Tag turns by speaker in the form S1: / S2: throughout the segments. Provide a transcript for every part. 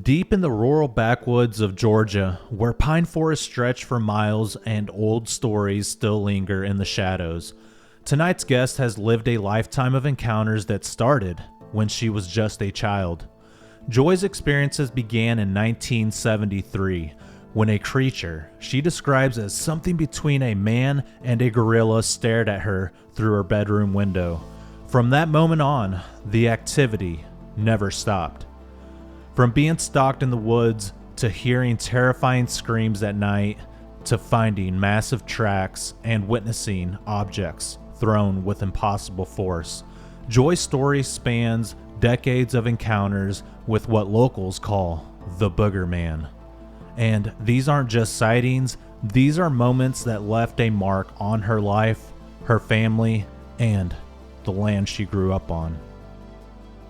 S1: Deep in the rural backwoods of Georgia, where pine forests stretch for miles and old stories still linger in the shadows, tonight's guest has lived a lifetime of encounters that started when she was just a child. Joy's experiences began in 1973, when a creature she describes as something between a man and a gorilla stared at her through her bedroom window. From that moment on, the activity never stopped. From being stalked in the woods, to hearing terrifying screams at night, to finding massive tracks and witnessing objects thrown with impossible force, Joy's story spans decades of encounters with what locals call the Booger Man. And these aren't just sightings, these are moments that left a mark on her life, her family, and the land she grew up on.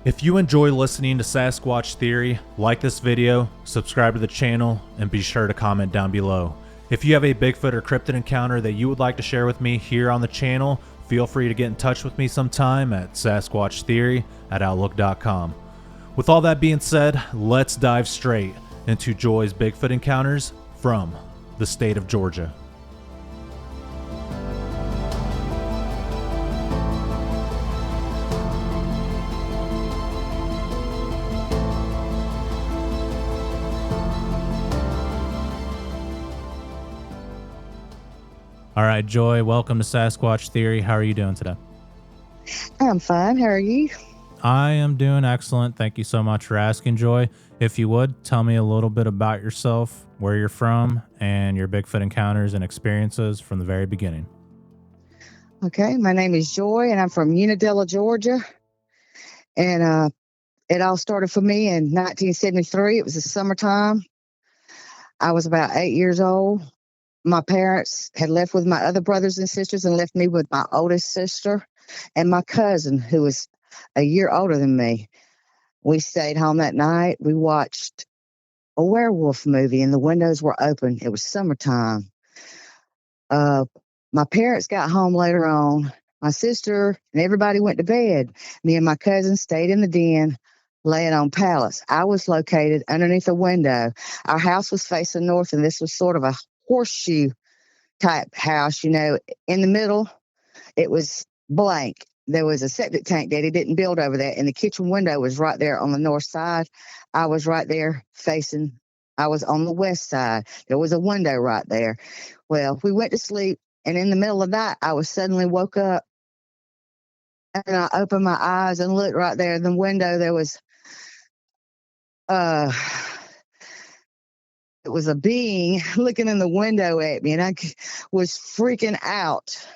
S1: If you enjoy listening to Sasquatch Theory, like this video, subscribe to the channel, and be sure to comment down below. If you have a Bigfoot or cryptid encounter that you would like to share with me here on the channel, feel free to get in touch with me sometime at sasquatchtheory@outlook.com. With all that being said, let's dive straight into Joy's Bigfoot encounters from the state of Georgia. All right, Joy, welcome to Sasquatch Theory. How are you doing today?
S2: I'm fine. How are you?
S1: I am doing excellent. Thank you so much for asking, Joy. If you would, tell me a little bit about yourself, where you're from, and your Bigfoot encounters and experiences from the very beginning.
S2: Okay, my name is Joy, and I'm from Unadilla, Georgia. And it all started for me in 1973. It was the summertime. I was about 8 years old. My parents had left with my other brothers and sisters and left me with my oldest sister and my cousin, who was a year older than me. We stayed home that night. We watched a werewolf movie, and the windows were open. It was summertime. My parents got home later on. My sister and everybody went to bed. Me and my cousin stayed in the den, laying on pallets. I was located underneath a window. Our house was facing north, and this was sort of a horseshoe type house. You know, in the middle, it was blank. There was a septic tank that he didn't build over there, and the kitchen window was right there on the north side. I was right there facing, I was on the west side. There was a window right there. Well, we went to sleep, and in the middle of the night, I was suddenly woke up, and I opened my eyes and looked right there in the window. There was, it was a being looking in the window at me, and I was freaking out.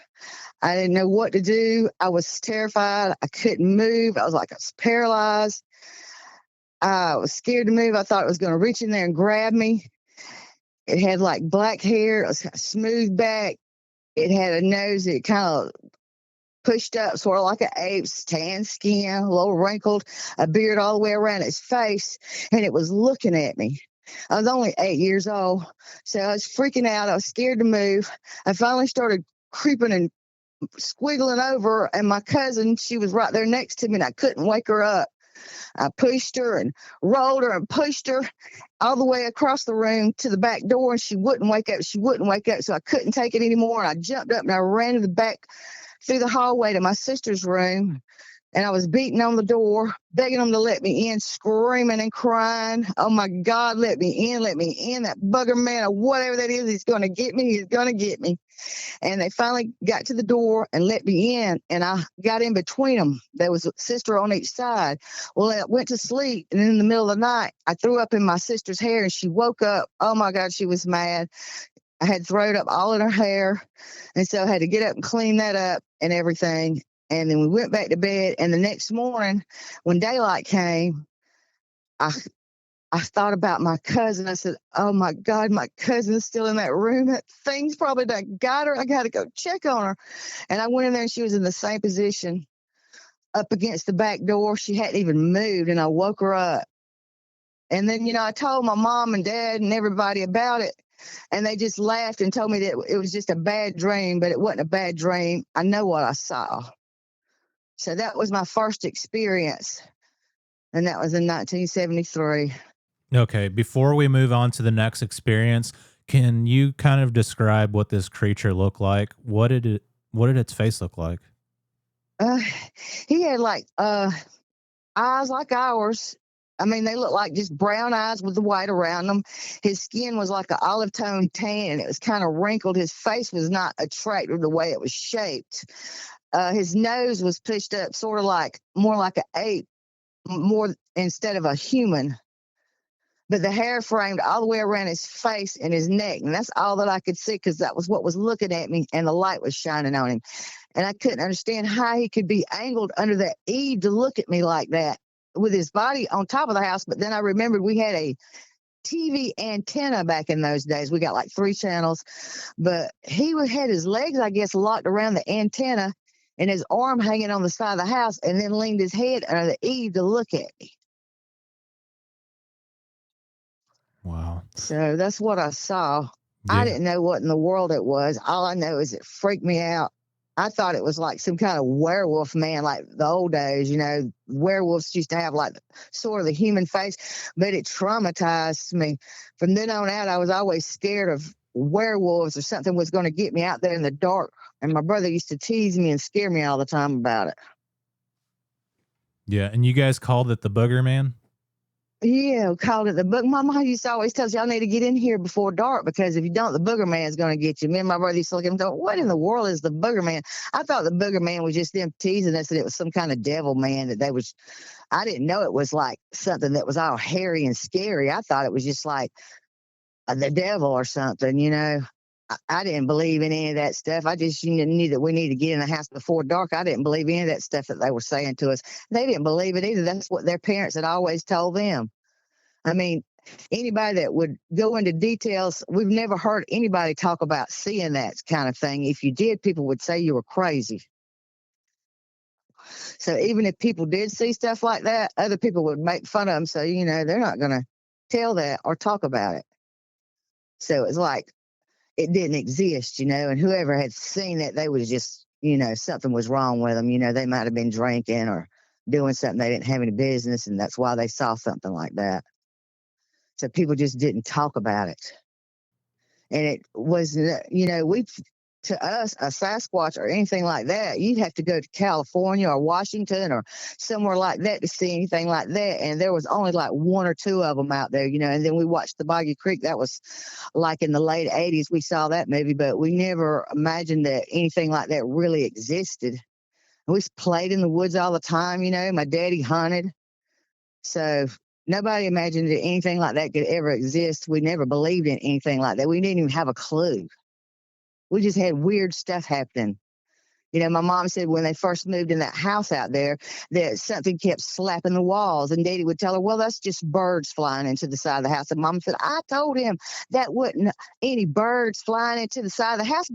S2: I didn't know what to do. I was terrified. I couldn't move. I was paralyzed. I was scared to move. I thought it was going to reach in there and grab me. It had like black hair. It was kind of smooth back. It had a nose that kind of pushed up, sort of like an ape's, tan skin, a little wrinkled, a beard all the way around its face, and it was looking at me. I was only 8 years old, so I was freaking out. I was scared to move. I finally started creeping and squiggling over, and my cousin, she was right there next to me, and I couldn't wake her up. I pushed her and rolled her and pushed her all the way across the room to the back door, and she wouldn't wake up. She wouldn't wake up, so I couldn't take it anymore. And I jumped up and I ran to the back through the hallway to my sister's room, and I was beating on the door, begging them to let me in, screaming and crying. Oh, my God, let me in, let me in. That Booger Man or whatever that is, he's going to get me. He's going to get me. And they finally got to the door and let me in, and I got in between them. There was a sister on each side. Well, I went to sleep, and in the middle of the night, I threw up in my sister's hair, and she woke up. Oh, my God, she was mad. I had thrown up all in her hair, and so I had to get up and clean that up and everything. And then we went back to bed, and the next morning, when daylight came, I thought about my cousin. I said, oh, my God, my cousin is still in that room. That thing's probably done got her. I got to go check on her. And I went in there, and she was in the same position up against the back door. She hadn't even moved, and I woke her up. And then, you know, I told my mom and dad and everybody about it, and they just laughed and told me that it was just a bad dream, but it wasn't a bad dream. I know what I saw. So that was my first experience, and that was in 1973.
S1: Okay, before we move on to the next experience, can you kind of describe what this creature looked like? What did its face look like?
S2: Uh, he had like eyes like ours. I mean, they looked like just brown eyes with the white around them. His skin was like an olive tone tan. It was kind of wrinkled. His face was not attractive the way it was shaped. His nose was pushed up, sort of like more like an ape, more instead of a human. But the hair framed all the way around his face and his neck, and that's all that I could see because that was what was looking at me, and the light was shining on him. And I couldn't understand how he could be angled under that eave to look at me like that with his body on top of the house. But then I remembered we had a TV antenna back in those days. We got like 3 channels, but he had his legs, I guess, locked around the antenna and his arm hanging on the side of the house, and then leaned his head under the eave to look at me.
S1: Wow.
S2: So that's what I saw. I
S1: Yeah.
S2: didn't know what in the world it was. All I know is it freaked me out. I thought it was like some kind of werewolf man, like the old days, werewolves used to have like sort of the human face, but it traumatized me. From then on out, I was always scared of werewolves or something was going to get me out there in the dark. And my brother used to tease me and scare me all the time about it.
S1: Yeah. And you guys called it the Booger Man?
S2: Yeah, called it the book. My mom used to always tell us, y'all need to get in here before dark because if you don't, the booger man's going to get you. Me and my brother used to look at him and go, what in the world is the booger man? I thought the booger man was just them teasing us that it was some kind of devil man that they was. I didn't know it was like something that was all hairy and scary. I thought it was just like the devil or something. I didn't believe in any of that stuff. I just knew that we needed to get in the house before dark. I didn't believe any of that stuff that they were saying to us. They didn't believe it either. That's what their parents had always told them. I mean, anybody that would go into details, we've never heard anybody talk about seeing that kind of thing. If you did, people would say you were crazy. So even if people did see stuff like that, other people would make fun of them. So, they're not going to tell that or talk about it. So it's like it didn't exist, and whoever had seen it, they was just, something was wrong with them. They might have been drinking or doing something they didn't have any business, and that's why they saw something like that. So people just didn't talk about it. And it was, to us, a Sasquatch or anything like that, you'd have to go to California or Washington or somewhere like that to see anything like that. And there was only like 1 or 2 of them out there, and then we watched the Boggy Creek. That was like in the late 80s. We saw that movie, but we never imagined that anything like that really existed. We played in the woods all the time. My daddy hunted. So nobody imagined that anything like that could ever exist. We never believed in anything like that. We didn't even have a clue. We just had weird stuff happening. My mom said when they first moved in that house out there that something kept slapping the walls, and Daddy would tell her, well, that's just birds flying into the side of the house. And Mom said, I told him that wasn't any birds flying into the side of the house.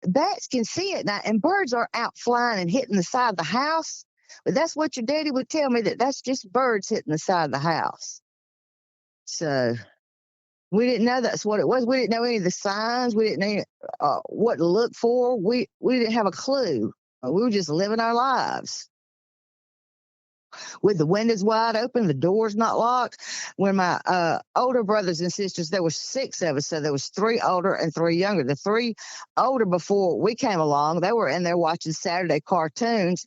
S2: Bats can see it now, and birds are out flying and hitting the side of the house. But that's what your daddy would tell me, that that's just birds hitting the side of the house. So we didn't know that's what it was. We didn't know any of the signs. We didn't know what to look for. We didn't have a clue. We were just living our lives with the windows wide open, the doors not locked. When my older brothers and sisters, there were 6 of us, so there was 3 older and 3 younger. The 3 older, before we came along, they were in there watching Saturday cartoons,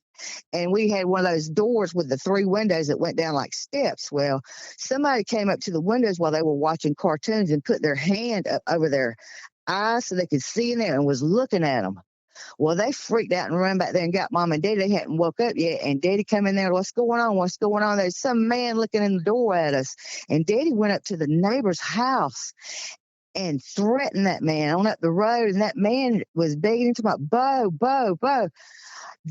S2: and we had one of those doors with the 3 windows that went down like steps. Well, somebody came up to the windows while they were watching cartoons and put their hand up over their eyes so they could see in there and was looking at them. Well, they freaked out and ran back there and got Mom and Daddy. They hadn't woke up yet. And Daddy come in there, what's going on? What's going on? There's some man looking in the door at us. And Daddy went up to the neighbor's house and threatened that man on up the road. And that man was begging him to my Bo, Bo, Bo.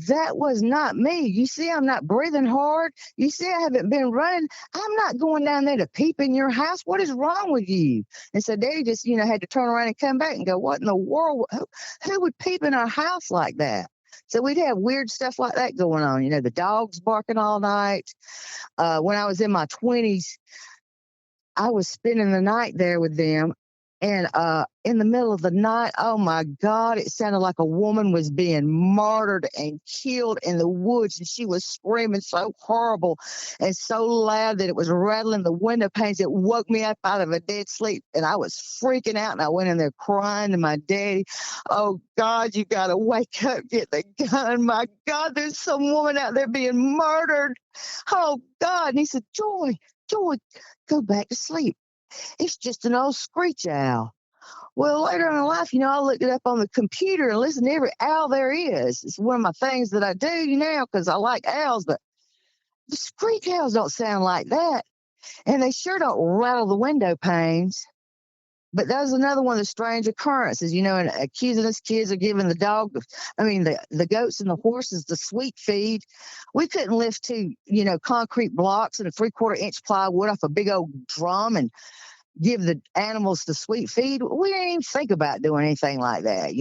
S2: That was not me. You see, I'm not breathing hard. You see, I haven't been running. I'm not going down there to peep in your house. What is wrong with you? And so Daddy just, had to turn around and come back and go, what in the world? Who would peep in our house like that? So we'd have weird stuff like that going on. The dogs barking all night. When I was in my 20s, I was spending the night there with them. And in the middle of the night, oh my God, it sounded like a woman was being martyred and killed in the woods. And she was screaming so horrible and so loud that it was rattling the window panes. It woke me up out of a dead sleep. And I was freaking out. And I went in there crying to my daddy. Oh God, you got to wake up, get the gun. My God, there's some woman out there being murdered. Oh God. And he said, Joy, go back to sleep. It's just an old screech owl. Well, later on in life, I looked it up on the computer and listened to every owl there is. It's one of my things that I do now because I like owls, but the screech owls don't sound like that. And they sure don't rattle the window panes. But that was another one of the strange occurrences, and accusing us kids of giving the goats and the horses the sweet feed. We couldn't lift two, concrete blocks and a 3/4 inch plywood off a big old drum and give the animals the sweet feed. We didn't even think about doing anything like that,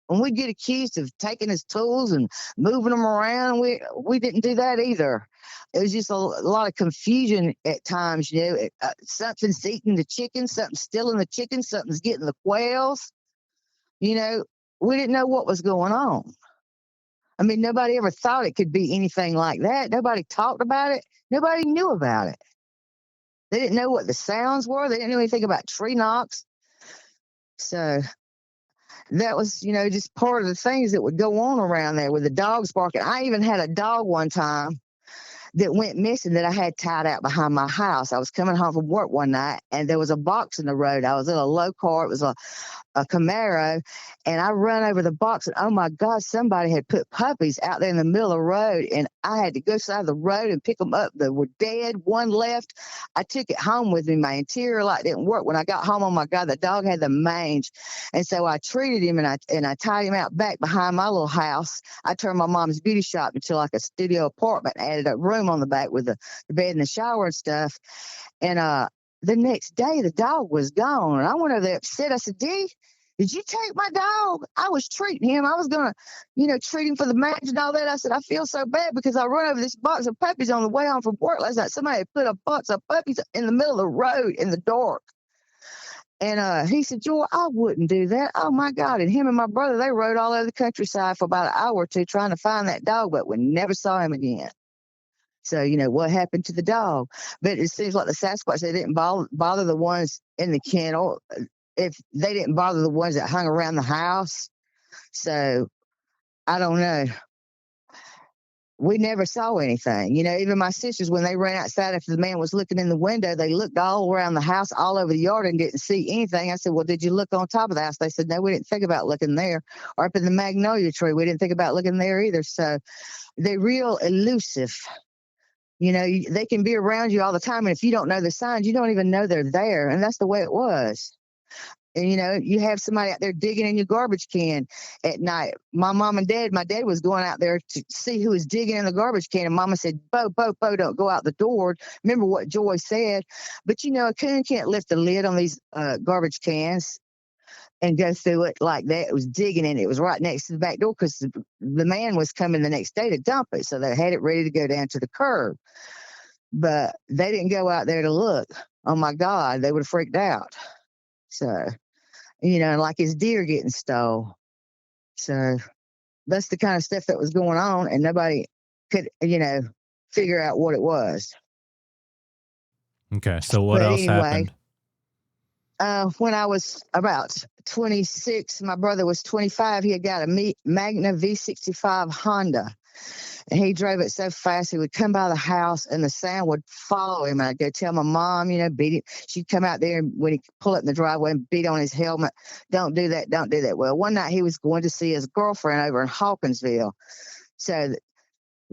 S2: When we get accused of taking his tools and moving them around, we didn't do that either. It was just a lot of confusion at times, something's eating the chicken, something's stealing the chicken, something's getting the quails. We didn't know what was going on. I mean, nobody ever thought it could be anything like that. Nobody talked about it. Nobody knew about it. They didn't know what the sounds were. They didn't know anything about tree knocks. So that was, just part of the things that would go on around there with the dogs barking. I even had a dog one time that went missing that I had tied out behind my house. I was coming home from work one night and there was a box in the road. I was in a low car. It was a Camaro, and I run over the box, and oh my God, somebody had put puppies out there in the middle of the road, and I had to go side the road and pick them up. They were dead, one left. I took it home with me. My interior light didn't work. When I got home, oh my God, the dog had the mange, and so I treated him, and I tied him out back behind my little house. I turned my mom's beauty shop into like a studio apartment, added a room on the back with the bed and the shower and stuff, and the next day, the dog was gone. And I went over there upset. I said, did you take my dog? I was treating him. I was going to, treat him for the match and all that. I said, I feel so bad because I run over this box of puppies on the way home from work last night. Somebody had put a box of puppies in the middle of the road in the dark. And he said, Joy, I wouldn't do that. Oh, my God. And him and my brother, they rode all over the countryside for about an hour or two trying to find that dog, but we never saw him again. So, what happened to the dog? But it seems like the Sasquatch, they didn't bother the ones in the kennel. If they didn't bother the ones that hung around the house. So, I don't know. We never saw anything. Even my sisters, when they ran outside after the man was looking in the window, they looked all around the house, all over the yard, and didn't see anything. I said, well, did you look on top of the house? They said, no, we didn't think about looking there. Or up in the magnolia tree, we didn't think about looking there either. So, they're real elusive. They can be around you all the time. And if you don't know the signs, you don't even know they're there. And that's the way it was. And, you have somebody out there digging in your garbage can at night. My dad was going out there to see who was digging in the garbage can. And Mama said, Bo, don't go out the door. Remember what Joy said. But, a coon can't lift the lid on these garbage cans and go through it like that. It was digging in it. It was right next to the back door because the man was coming the next day to dump it. So they had it ready to go down to the curb. But they didn't go out there to look. Oh, my God, they would have freaked out. So, and like his deer getting stole. So that's the kind of stuff that was going on, and nobody could, figure out what it was.
S1: Okay, so what else happened?
S2: When I was about 26, my brother was 25. He had got a Magna V65 Honda. And he drove it so fast, he would come by the house and the sound would follow him. And I'd go tell my mom, beat it. She'd come out there and when he pull up in the driveway and beat on his helmet. Don't do that. Don't do that. Well, one night he was going to see his girlfriend over in Hawkinsville. So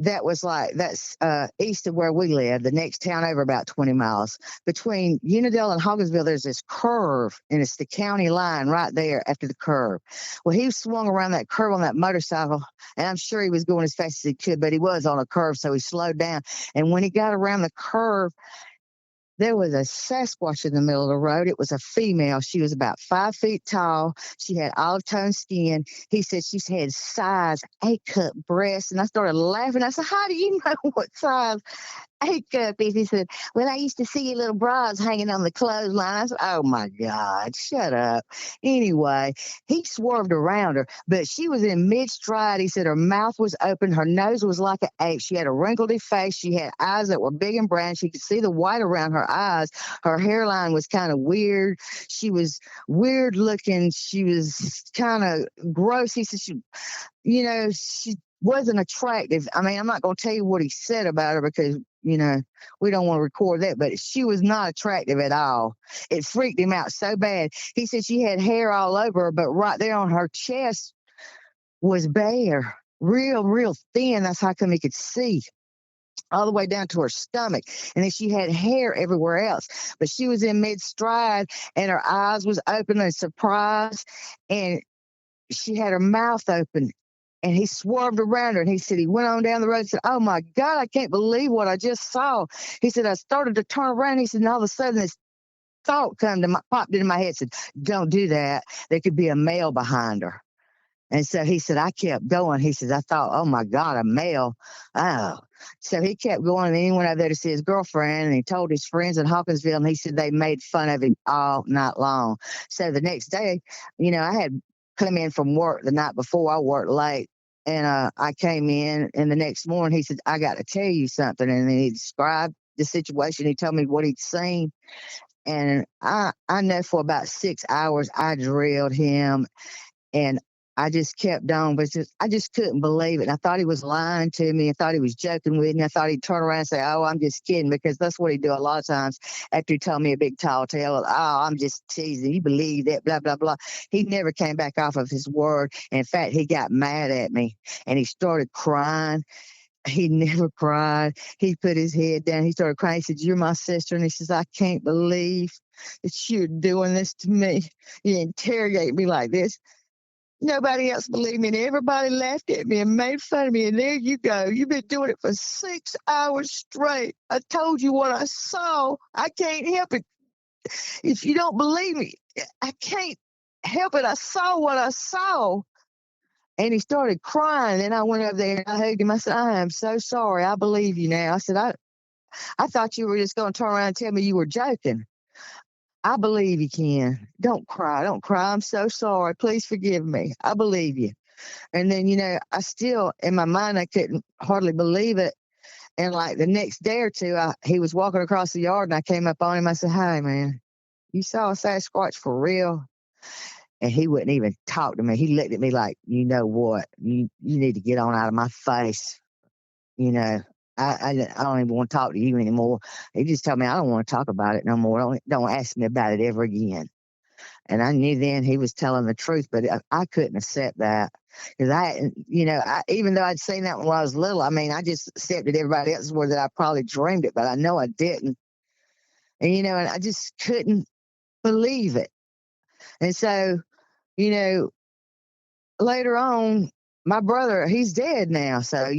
S2: that's east of where we live, the next town over about 20 miles. Between Unadilla and Hawkinsville, there's this curve, and it's the county line right there after the curve. Well, he swung around that curve on that motorcycle, and I'm sure he was going as fast as he could, but he was on a curve, so he slowed down. And when he got around the curve, there was a Sasquatch in the middle of the road. It was a female. She was about 5 feet tall. She had olive tone skin. He said she had size A-cup breasts. And I started laughing. I said, how do you know what size Hey, Guppies. He said, well, I used to see your little bras hanging on the clothesline. I said, oh my God, shut up. Anyway, he swerved around her, but she was in mid stride. He said her mouth was open. Her nose was like an ape. She had a wrinkled face. She had eyes that were big and brown. She could see the white around her eyes. Her hairline was kind of weird. She was weird looking. She was kind of gross. He said, she wasn't attractive. I mean, I'm not going to tell you what he said about her because, we don't want to record that, but she was not attractive at all. It freaked him out so bad. He said she had hair all over her, but right there on her chest was bare, real, real thin. That's how come he could see all the way down to her stomach. And then she had hair everywhere else. But she was in mid stride and her eyes was open in surprise. And she had her mouth open. And he swerved around her and he said he went on down the road and said, oh my God, I can't believe what I just saw. He said, I started to turn around. He said, and all of a sudden this thought popped into my head, said, don't do that. There could be a male behind her. And so he said, I kept going. He says, I thought, oh my God, a male. Oh. So he kept going and then he went over there to see his girlfriend and he told his friends in Hawkinsville and he said they made fun of him all night long. So the next day, I had come in from work the night before. I worked late and I came in and the next morning he said, I got to tell you something. And then he described the situation. He told me what he'd seen. And I know for about 6 hours I drilled him and I just kept on, but I just couldn't believe it. And I thought he was lying to me. I thought he was joking with me. I thought he'd turn around and say, oh, I'm just kidding, because that's what he'd do a lot of times after he told me a big tall tale. Oh, I'm just teasing. You believe that, blah, blah, blah. He never came back off of his word. In fact, he got mad at me and he started crying. He never cried. He put his head down. He started crying. He said, you're my sister. And he says, I can't believe that you're doing this to me. You interrogate me like this. Nobody else believed me, and everybody laughed at me and made fun of me. And there you go. You've been doing it for 6 hours straight. I told you what I saw. I can't help it. If you don't believe me, I can't help it. I saw what I saw. And he started crying. And I went up there and I hugged him. I said, I am so sorry. I believe you now. I said, I thought you were just going to turn around and tell me you were joking. I believe you, Ken. Don't cry. Don't cry. I'm so sorry. Please forgive me. I believe you. And then, I still, in my mind, I couldn't hardly believe it. And like the next day or two, he was walking across the yard and I came up on him. I said, hey, man, you saw a Sasquatch for real? And he wouldn't even talk to me. He looked at me like, you know what? You need to get on out of my face. I don't even want to talk to you anymore. He just told me, I don't want to talk about it no more. Don't ask me about it ever again. And I knew then he was telling the truth, but I couldn't accept that. Because even though I'd seen that when I was little, I mean, I just accepted everybody else's word that I probably dreamed it, but I know I didn't. And, and I just couldn't believe it. And so, later on, my brother, he's dead now. So,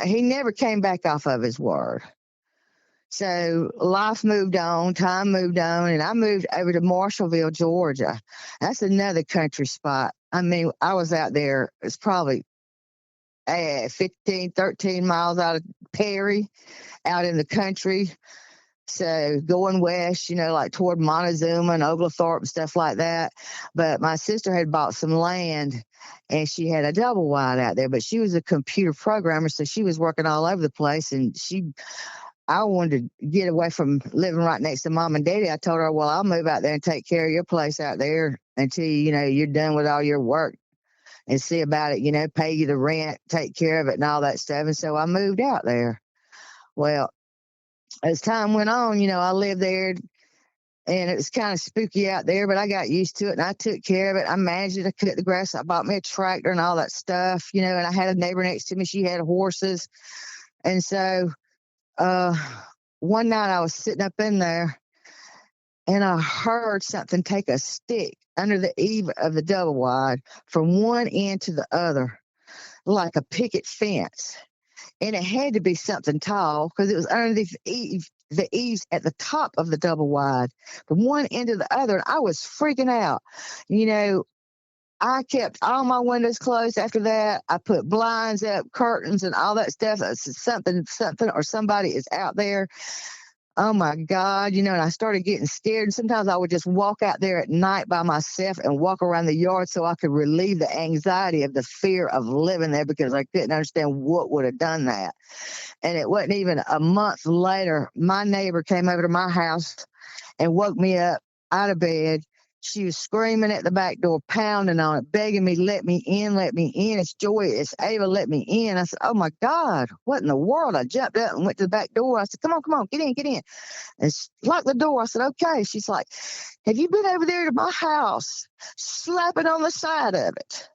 S2: he never came back off of his word. So life moved on, time moved on, and I moved over to Marshallville, Georgia. That's another country spot. I mean, I was out there, it's probably 15, 13 miles out of Perry, out in the country. So going west, like toward Montezuma and Oglethorpe and stuff like that. But my sister had bought some land and she had a double wide out there, but she was a computer programmer. So she was working all over the place and I wanted to get away from living right next to mom and daddy. I told her, well, I'll move out there and take care of your place out there until, you're done with all your work and see about it, pay you the rent, take care of it and all that stuff. And so I moved out there. Well, as time went on, I lived there and it was kind of spooky out there, but I got used to it and I took care of it. I managed it. I cut the grass. I bought me a tractor and all that stuff, and I had a neighbor next to me. She had horses. And so one night I was sitting up in there and I heard something take a stick under the eave of the double wide from one end to the other, like a picket fence. And it had to be something tall because it was underneath the eaves at the top of the double wide from one end to the other. And I was freaking out. I kept all my windows closed after that. I put blinds up, curtains, and all that stuff. Something, or somebody is out there. Oh my God, and I started getting scared. And sometimes I would just walk out there at night by myself and walk around the yard so I could relieve the anxiety of the fear of living there, because I couldn't understand what would have done that. And it wasn't even a month later, my neighbor came over to my house and woke me up out of bed. She was screaming at the back door, pounding on it, begging me, let me in, let me in. It's Joy, it's Ava, let me in. I said, oh my God, what in the world? I jumped up and went to the back door. I said, come on, get in. And she locked the door. I said, okay. She's like, have you been over there to my house, slapping on the side of it?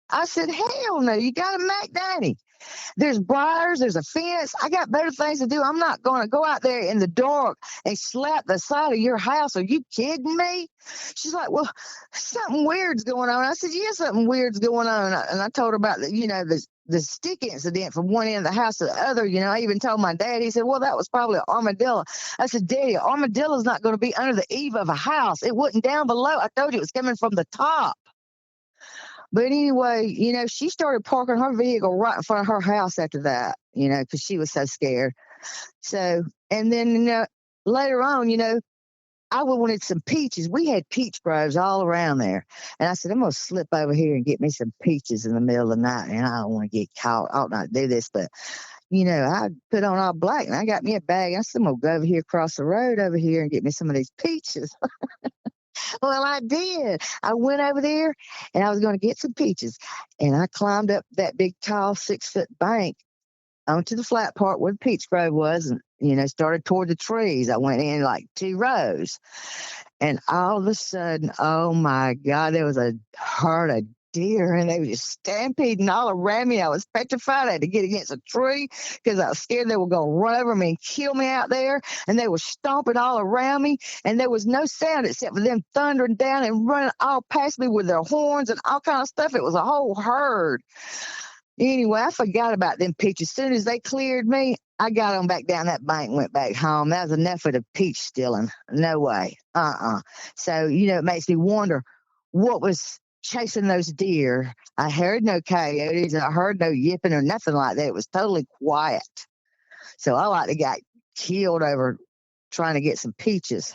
S2: I said, hell no, you got a Mac Daddy. There's briars, there's a fence. I got better things to do. I'm not going to go out there in the dark and slap the side of your house. Are you kidding me? She's like, well, something weird's going on. I said, yeah, something weird's going on. And I told her about the stick incident from one end of the house to the other. I even told my dad. He said, well, that was probably an armadillo. I said, Daddy, armadillo's not going to be under the eave of a house. It wasn't down below. I told you it was coming from the top. But anyway, she started parking her vehicle right in front of her house after that, because she was so scared. So, and then, later on, I wanted some peaches. We had peach groves all around there. And I said, I'm going to slip over here and get me some peaches in the middle of the night. And I don't want to get caught. I ought not do this. But, I put on all black and I got me a bag. I said, I'm going to go over here across the road over here and get me some of these peaches. Well, I did. I went over there and I was going to get some peaches. And I climbed up that big, tall, 6-foot bank onto the flat part where the peach grove was and, started toward the trees. I went in like 2 rows. And all of a sudden, oh my God, there was a herd of deer and they were just stampeding all around me. I was petrified. I had to get against a tree because I was scared they were going to run over me and kill me out there. And they were stomping all around me. And there was no sound except for them thundering down and running all past me with their horns and all kind of stuff. It was a whole herd. Anyway, I forgot about them peaches. As soon as they cleared me, I got on back down that bank and went back home. That was enough of the peach stealing. No way. So, it makes me wonder what was chasing those deer. I heard no coyotes. I heard no yipping or nothing like that. It was totally quiet. So I like to get killed over trying to get some peaches.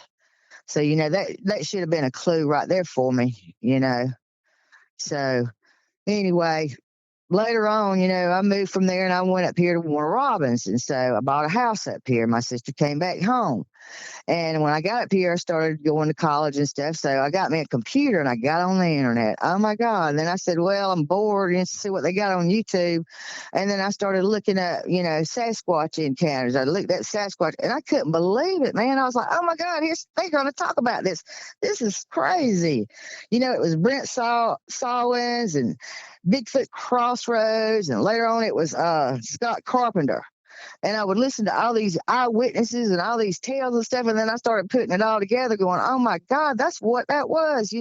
S2: So, that should have been a clue right there for me, So anyway, later on, I moved from there and I went up here to Warner Robins. And so I bought a house up here. My sister came back home. And when I got up here, I started going to college and stuff. So I got me a computer and I got on the internet. Oh my God. And then I said, well, I'm bored and see what they got on YouTube. And then I started looking at, Sasquatch encounters. I looked at Sasquatch and I couldn't believe it, man. I was like, oh my God, they're going to talk about this. This is crazy. It was Brent Sawins and Bigfoot Crossroads. And later on, it was Scott Carpenter. And I would listen to all these eyewitnesses and all these tales and stuff. And then I started putting it all together going, oh my God, that's what that was.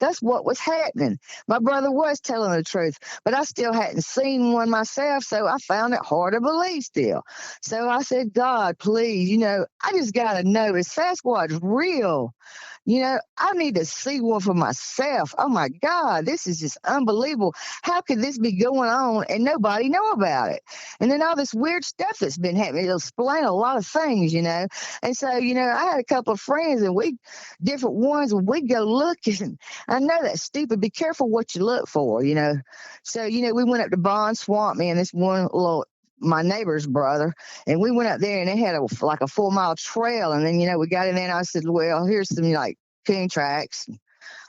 S2: That's what was happening. My brother was telling the truth, but I still hadn't seen one myself. So I found it hard to believe still. So I said, God, please, I just got to know, is Sasquatch real? I need to see one for myself. Oh my God, this is just unbelievable. How could this be going on and nobody know about it? And then all this weird stuff that's been happening, it'll explain a lot of things, And so, I had a couple of friends and different ones, and we'd go looking. I know that's stupid. Be careful what you look for, So, we went up to Bond Swamp, man, this one my neighbor's brother, and we went up there and they had a 4-mile trail. And then, we got in there and I said, well, here's some coon tracks,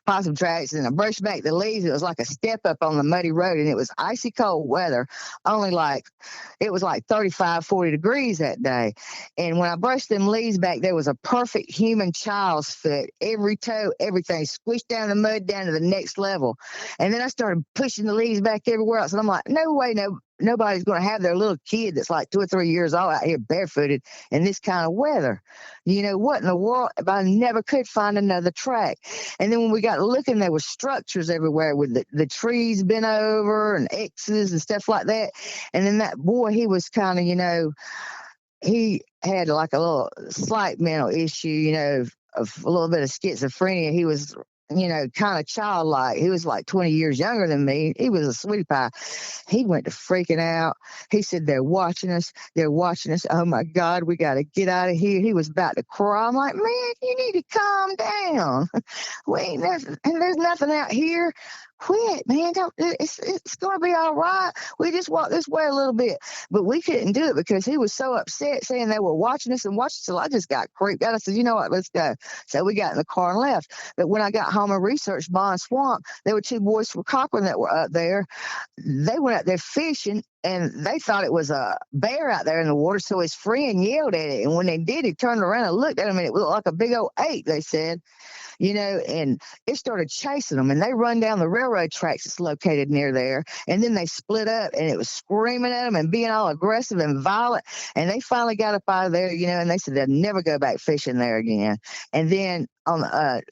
S2: possum tracks, and I brushed back the leaves. It was like a step up on the muddy road, and it was icy cold weather. It was 35, 40 degrees that day. And when I brushed them leaves back, there was a perfect human child's foot, every toe, everything squished down the mud down to the next level. And then I started pushing the leaves back everywhere else. And I'm like, no way, nobody's going to have their little kid that's 2 or 3 years old out here barefooted in this kind of weather. What in the world? But I never could find another track. And then when we got looking, there were structures everywhere with the trees bent over and X's and stuff like that. And then that boy, he was kind of, he had a little slight mental issue, of a little bit of schizophrenia. He was kind of childlike. He was like 20 years younger than me. He was a sweetie pie. He went to freaking out. He said, they're watching us. They're watching us. Oh my God, we got to get out of here. He was about to cry. I'm like, man, you need to calm down. And there's nothing out here. Quit, man. It's going to be all right. We just walk this way a little bit. But we couldn't do it because he was so upset saying they were watching us and watching. So I just got creeped out. I said, you know what, let's go. So we got in the car and left. But when I got home and researched Bond Swamp, there were two boys from Cochran that were up there. They went out there fishing and they thought it was a bear out there in the water. So his friend yelled at it. And when they did, he turned around and looked at him and it looked like a big old ape, they said. And it started chasing them, and they run down the railroad tracks that's located near there, and then they split up, and it was screaming at them and being all aggressive and violent, and they finally got up out of there, and they said they'd never go back fishing there again. And then on the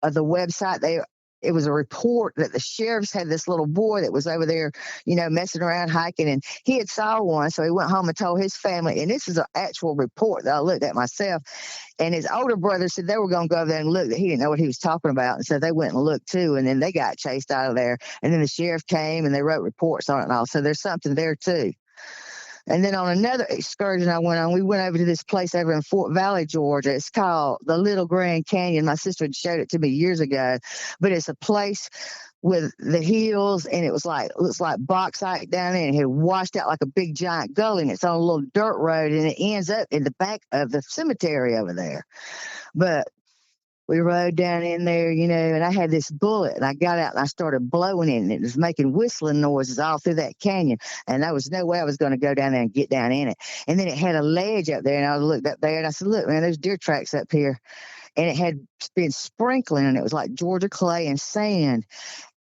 S2: website, it was a report that the sheriffs had this little boy that was over there, messing around hiking, and he had saw one. So he went home and told his family. And this is an actual report that I looked at myself. And his older brother said they were going to go over there and look, that he didn't know what he was talking about. And so they went and looked too. And then they got chased out of there. And then the sheriff came and they wrote reports on it and all. So there's something there too. And then on another excursion I went on, we went over to this place over in Fort Valley, Georgia. It's called the Little Grand Canyon. My sister had showed it to me years ago, but it's a place with the hills, and looks like bauxite down there, and it had washed out like a big giant gully, and it's on a little dirt road, and it ends up in the back of the cemetery over there. But we rode down in there, and I had this bullet, and I got out and I started blowing it, and it was making whistling noises all through that canyon. And there was no way I was going to go down there and get down in it. And then it had a ledge up there, and I looked up there, and I said, look, man, there's deer tracks up here. And it had been sprinkling, and it was like Georgia clay and sand.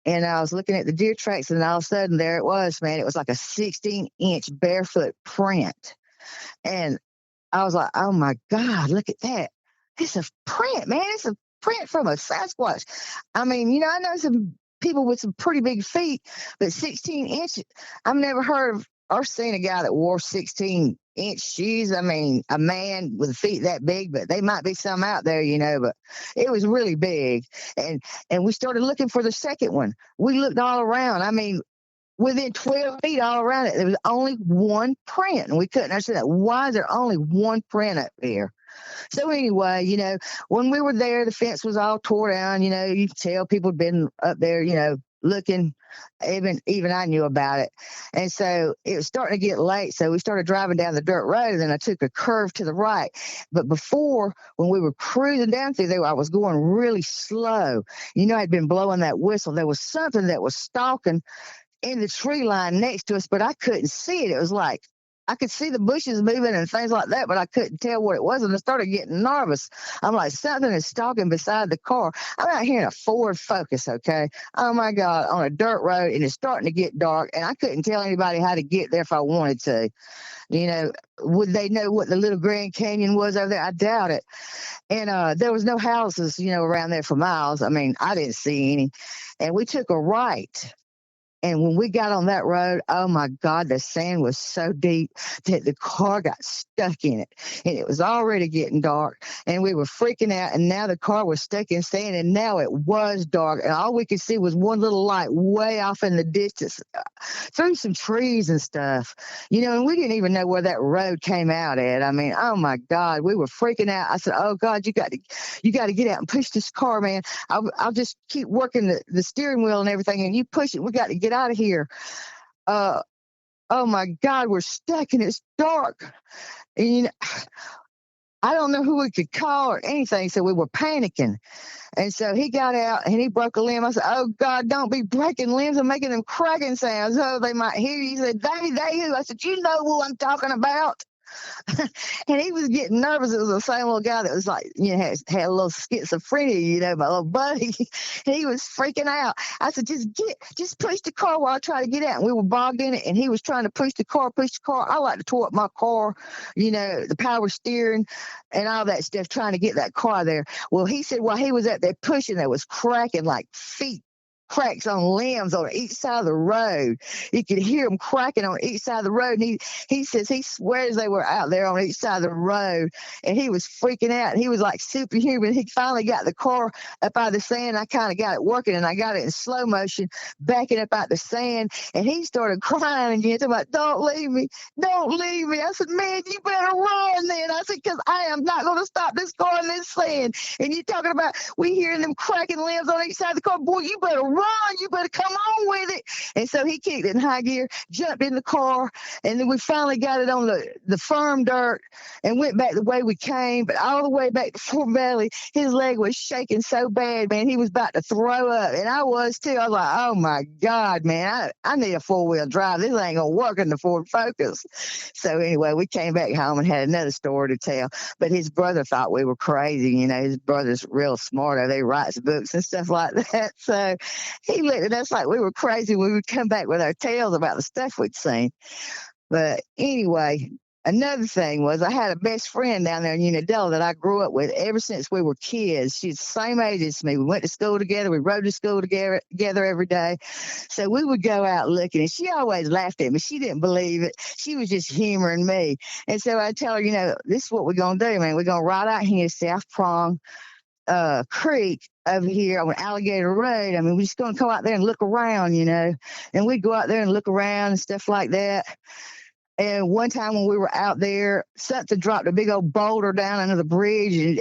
S2: And I was looking at the deer tracks, and all of a sudden, there it was, man. It was like a 16-inch barefoot print. And I was like, oh, my God, look at that. It's a print, man. It's a print from a Sasquatch. I mean, I know some people with some pretty big feet, but 16 inches, I've never heard of or seen a guy that wore 16-inch shoes. I mean, a man with feet that big, but they might be some out there, but it was really big. And we started looking for the second one. We looked all around. I mean, within 12 feet all around it, there was only one print. And we couldn't understand that. Why is there only one print up there? So anyway, when we were there, the fence was all tore down. You could tell people had been up there, looking. Even I knew about it. And so it was starting to get late. So we started driving down the dirt road, and then I took a curve to the right. But before, when we were cruising down through there, I was going really slow. I'd been blowing that whistle. There was something that was stalking in the tree line next to us, but I couldn't see it. It was like I could see the bushes moving and things like that, but I couldn't tell what it was. And I started getting nervous. I'm like, something is stalking beside the car. I'm out here in a Ford Focus, okay? Oh, my God, on a dirt road, and it's starting to get dark, and I couldn't tell anybody how to get there if I wanted to. Would they know what the Little Grand Canyon was over there? I doubt it. And there was no houses, around there for miles. I mean, I didn't see any. And we took a right. And when we got on that road, oh, my God, the sand was so deep that the car got stuck in it. And it was already getting dark. And we were freaking out. And now the car was stuck in sand. And now it was dark. And all we could see was one little light way off in the distance through some trees and stuff. And we didn't even know where that road came out at. I mean, oh, my God, we were freaking out. I said, oh, God, you got to get out and push this car, man. I'll just keep working the steering wheel and everything. And you push it. We got to get out of here. Oh my God, we're stuck and it's dark. And I don't know who we could call or anything, so we were panicking. And so he got out and he broke a limb. I said, oh, God, don't be breaking limbs and making them cracking sounds. Oh, they might hear you. He said, they who? I said, you know who I'm talking about. And he was getting nervous. It was the same little guy that was like, had a little schizophrenia, my little buddy. And he was freaking out. I said, just push the car while I try to get out. And we were bogged in it, and he was trying to push the car. I like to tore up my car, the power steering and all that stuff, trying to get that car there. Well, he said while he was out there pushing, that was cracking like feet cracks on limbs on each side of the road. You could hear them cracking on each side of the road. And he says he swears they were out there on each side of the road. And he was freaking out. He was like superhuman. He finally got the car up out of the sand. I kind of got it working, and I got it in slow motion, backing up out the sand. And he started crying again, talking about, don't leave me. Don't leave me. I said, man, you better run then. I said, because I am not going to stop this car in this sand. And you talking about we hearing them cracking limbs on each side of the car. Boy, you better run. You better come on with it. And so he kicked it in high gear, jumped in the car, and then we finally got it on the firm dirt and went back the way we came. But all the way back to Fort Valley, his leg was shaking so bad, man. He was about to throw up. And I was too. I was like, oh my God, man, I need a four-wheel drive. This ain't going to work in the Ford Focus. So anyway, we came back home and had another story to tell. But his brother thought we were crazy. You know, his brother's real smart. They writes books and stuff like that. So he looked at us like we were crazy when we would come back with our tales about the stuff we'd seen. But anyway, another thing was I had a best friend down there in Unadilla that I grew up with ever since we were kids. She's the same age as me. We went to school together. We rode to school together every day. So we would go out looking, and she always laughed at me. She didn't believe it. She was just humoring me. And so I tell her, you know, this is what we're going to do, man. We're going to ride out here to South Prong Creek over here on Alligator Road. I mean, we're just going to go out there and look around, you know. And we'd go out there and look around and stuff like that. And one time when we were out there, something dropped a big old boulder down under the bridge,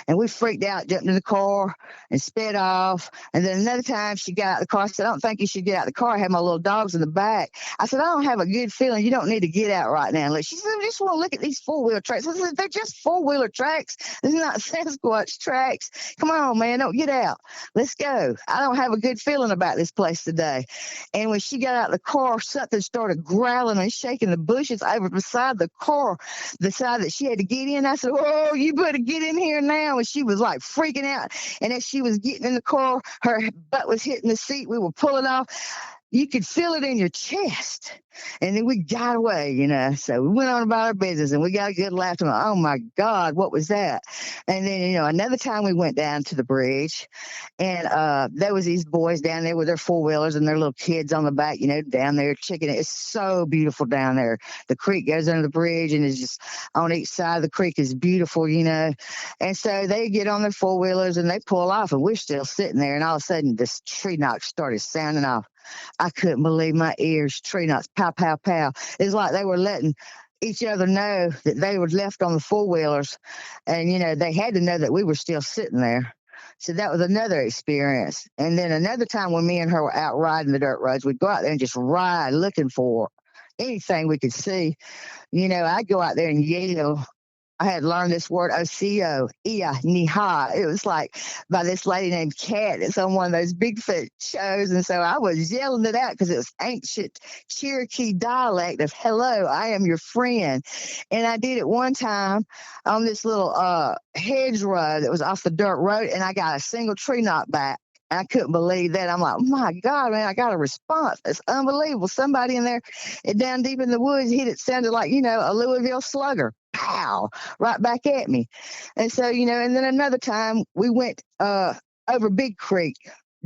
S2: and we freaked out, jumped in the car and sped off. And then another time she got out of the car. I said, I don't think you should get out of the car. I had my little dogs in the back. I said, I don't have a good feeling. You don't need to get out right now. She said, I just want to look at these four-wheeler tracks. I said, they're just four-wheeler tracks. They're not Sasquatch tracks. Come on, man, don't get out. Let's go. I don't have a good feeling about this place today. And when she got out of the car, something started growling and shaking the bushes over beside the car, the side that she had to get in. I said, oh, you better get in here now. And she was like freaking out. And as she was getting in the car, her butt was hitting the seat. We were pulling off. You could feel it in your chest. And then we got away, you know. So we went on about our business, and we got a good laugh. And oh, my God, what was that? And then, you know, another time we went down to the bridge, and there was these boys down there with their four-wheelers and their little kids on the back, you know, down there checking it. It's so beautiful down there. The creek goes under the bridge, and it's just on each side of the creek is beautiful, you know. And so they get on their four-wheelers, and they pull off, and we're still sitting there. And all of a sudden, this tree knock started sounding off. I couldn't believe my ears. Tree knots, pow, pow, pow. It's like they were letting each other know that they were left on the four-wheelers. And, you know, they had to know that we were still sitting there. So that was another experience. And then another time when me and her were out riding the dirt roads, we'd go out there and just ride looking for anything we could see. You know, I'd go out there and yell. I had learned this word, Oseo, Ia, Niha. It was like by this lady named Kat. It's on one of those Bigfoot shows. And so I was yelling it out because it was ancient Cherokee dialect of hello, I am your friend. And I did it one time on this little hedgerow that was off the dirt road, and I got a single tree knock back. I couldn't believe that. I'm like, oh my God, man, I got a response. It's unbelievable. Somebody in there down deep in the woods hit it. Sounded like, you know, a Louisville slugger. Pow, right back at me. And so, you know, and then another time we went over Big Creek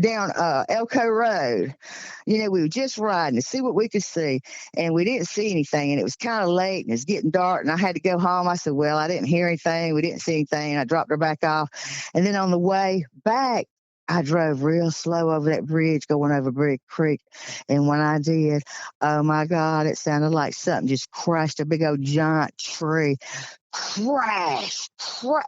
S2: down Elko Road. You know, we were just riding to see what we could see, and we didn't see anything, and it was kind of late, and it's getting dark, and I had to go home. I said, well, I didn't hear anything. We didn't see anything, and I dropped her back off. And then on the way back, I drove real slow over that bridge going over Big Creek. And when I did, oh my God, it sounded like something just crushed a big old giant tree. Crash.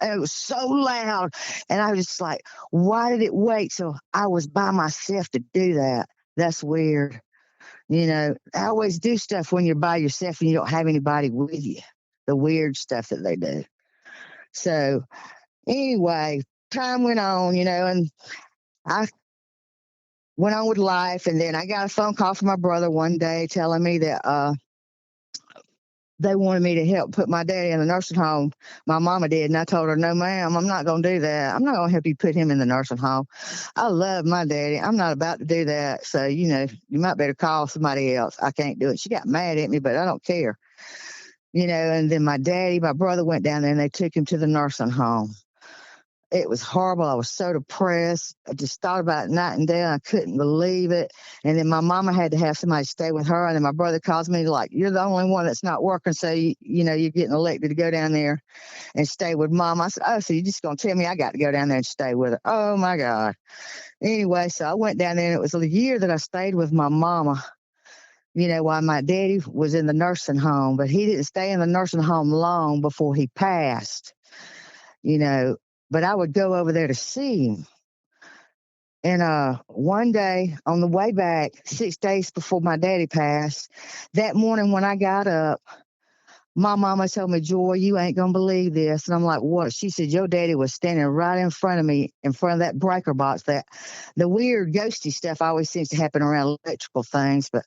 S2: It was so loud. And I was just like, why did it wait till I was by myself to do that? That's weird. You know, I always do stuff when you're by yourself and you don't have anybody with you. The weird stuff that they do. So anyway, time went on, you know, and I went on with life, and then I got a phone call from my brother one day telling me that they wanted me to help put my daddy in the nursing home. My mama did, and I told her, no, ma'am, I'm not going to do that. I'm not going to help you put him in the nursing home. I love my daddy. I'm not about to do that. So, you know, you might better call somebody else. I can't do it. She got mad at me, but I don't care. You know, and then my brother went down there, and they took him to the nursing home. It was horrible. I was so depressed. I just thought about it night and day. And I couldn't believe it. And then my mama had to have somebody stay with her. And then my brother calls me like, you're the only one that's not working. So, you're getting elected to go down there and stay with mom. I said, oh, so you're just going to tell me I got to go down there and stay with her. Oh, my God. Anyway, so I went down there, and it was a year that I stayed with my mama, while my daddy was in the nursing home. But he didn't stay in the nursing home long before he passed, But I would go over there to see him. And one day on the way back, 6 days before my daddy passed, that morning when I got up, my mama told me, Joy, you ain't going to believe this. And I'm like, what? She said, your daddy was standing right in front of me, in front of that breaker box. That the weird ghosty stuff always seems to happen around electrical things. But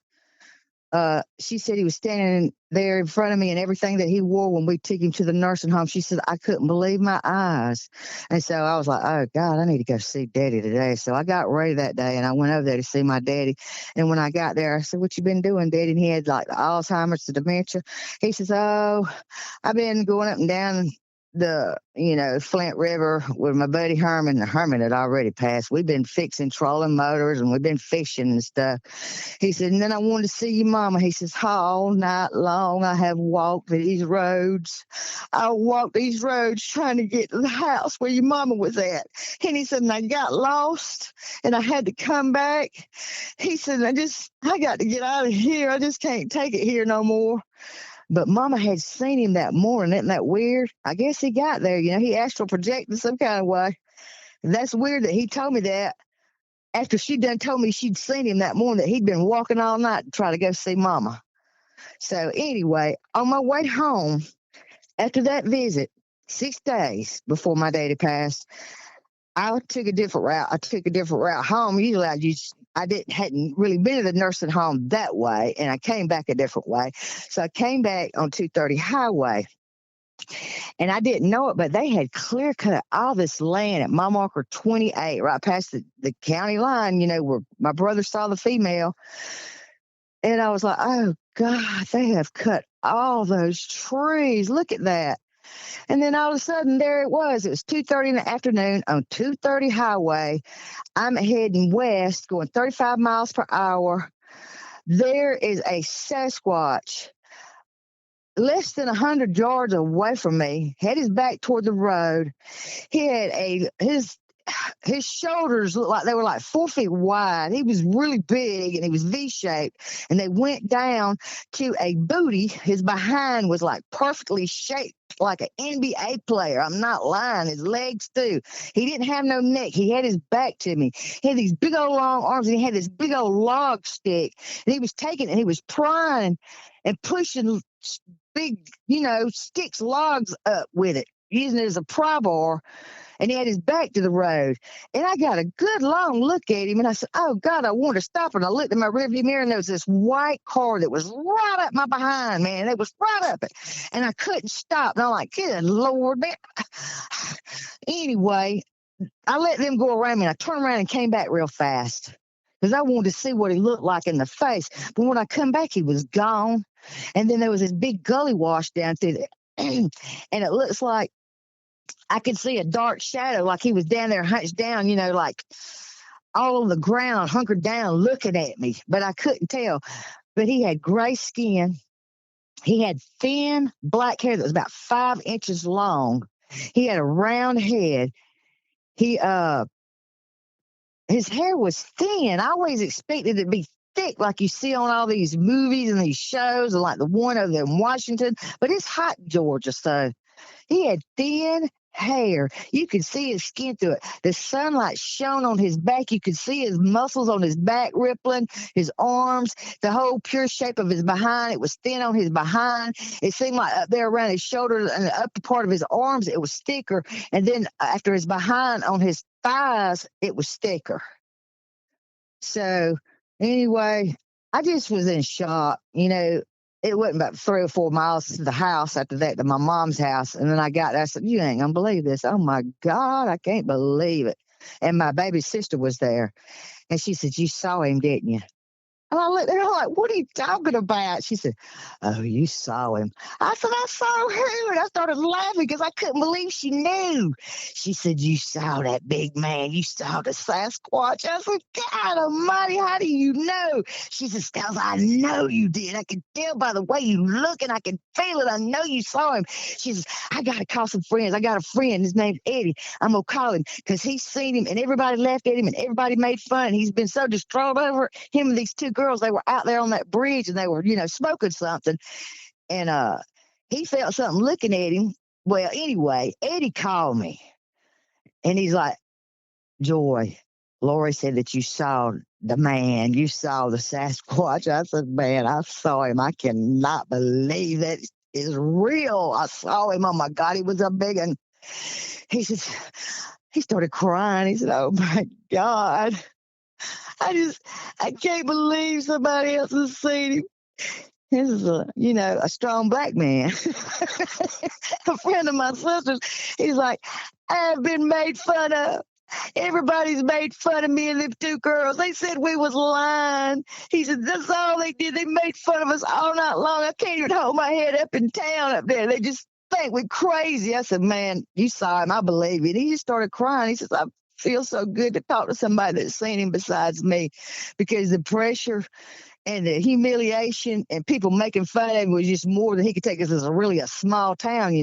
S2: she said he was standing there in front of me, and everything that he wore when we took him to the nursing home, she said, I couldn't believe my eyes. And so I was like, oh, God, I need to go see Daddy today. So I got ready that day, and I went over there to see my daddy. And when I got there, I said, what you been doing, Daddy? And he had like the Alzheimer's, the dementia. He says, oh, I've been going up and down the Flint River with my buddy Herman. The Herman had already passed. We've been fixing trolling motors, and we've been fishing and stuff. He said, and then I wanted to see your mama. He says, all night long I have walked these roads. I walked these roads trying to get to the house where your mama was at. And he said, and I got lost and I had to come back. He said, I got to get out of here. I just can't take it here no more. But Mama had seen him that morning. Isn't that weird? I guess he got there. He astral projected some kind of way. And that's weird that he told me that after she done told me she'd seen him that morning, that he'd been walking all night to try to go see Mama. So anyway, on my way home after that visit, 6 days before my daddy passed, I took a different route. I took a different route home. Usually hadn't really been to the nursing home that way, and I came back a different way. So I came back on 230 highway, and I didn't know it, but they had clear cut all this land at mile marker 28, right past the county line, where my brother saw the female. And I was like, oh God, they have cut all those trees. Look at that. And then all of a sudden, there it was. It was 2:30 in the afternoon on 230 highway. I'm heading west, going 35 miles per hour. There is a Sasquatch less than 100 yards away from me, had his back toward the road. He had his shoulders looked like they were like 4 feet wide. He was really big, and he was V-shaped, and they went down to a booty. His behind was like perfectly shaped like an NBA player. I'm not lying. His legs too. He didn't have no neck. He had his back to me. He had these big old long arms, and he had this big old log stick, and he was taking and he was prying and pushing big, sticks, logs up with it, using it as a pry bar. And he had his back to the road. And I got a good long look at him, and I said, oh, God, I want to stop. And I looked in my rearview mirror, and there was this white car that was right up my behind, man. It was right up it. And I couldn't stop. And I'm like, good Lord, man. Anyway, I let them go around me, and I turned around and came back real fast because I wanted to see what he looked like in the face. But when I come back, he was gone. And then there was this big gully wash down through there. And it looks like I could see a dark shadow, like he was down there hunched down, like all on the ground, hunkered down, looking at me. But I couldn't tell. But he had gray skin. He had thin black hair that was about 5 inches long. He had a round head. His hair was thin. I always expected it to be thick, like you see on all these movies and these shows, and like the one over there in Washington. But it's hot in Georgia, so he had thin hair. You could see his skin through it. The sunlight shone on his back. You could see his muscles on his back rippling, his arms, the whole pure shape of his behind. It was thin on his behind. It seemed like up there around his shoulders and the upper part of his arms, it was thicker. And then after his behind on his thighs, it was thicker. So anyway, I just was in shock. It wasn't about 3 or 4 miles to the house after that, to my mom's house. And then I got there. I said, you ain't going to believe this. Oh, my God, I can't believe it. And my baby sister was there. And she said, you saw him, didn't you? And I looked at her like, what are you talking about? She said, oh, you saw him. I said, I saw who? And I started laughing because I couldn't believe she knew. She said, you saw that big man. You saw the Sasquatch. I said, God almighty, how do you know? She says, because I know you did. I can tell by the way you look and I can feel it. I know you saw him. She says, I got to call some friends. I got a friend. His name's Eddie. I'm going to call him because he's seen him and everybody laughed at him and everybody made fun. He's been so distraught over him and these two girls. They were out there on that bridge and they were, smoking something. And he felt something looking at him. Well, anyway, Eddie called me and he's like, Joy, Lori said that you saw the man, you saw the Sasquatch. I said, man, I saw him. I cannot believe that is real. I saw him. Oh my God, he was a big one. He says, he started crying. He said, oh my God. I can't believe somebody else has seen him. This is a strong black man. A friend of my sister's, he's like, I've been made fun of. Everybody's made fun of me and them two girls. They said we was lying. He said, that's all they did. They made fun of us all night long. I can't even hold my head up in town up there. They just think we're crazy. I said, man, you saw him. I believe it. He just started crying. He says, I feel so good to talk to somebody that's seen him besides me, because the pressure and the humiliation and people making fun of him was just more than he could take. This is really a small town,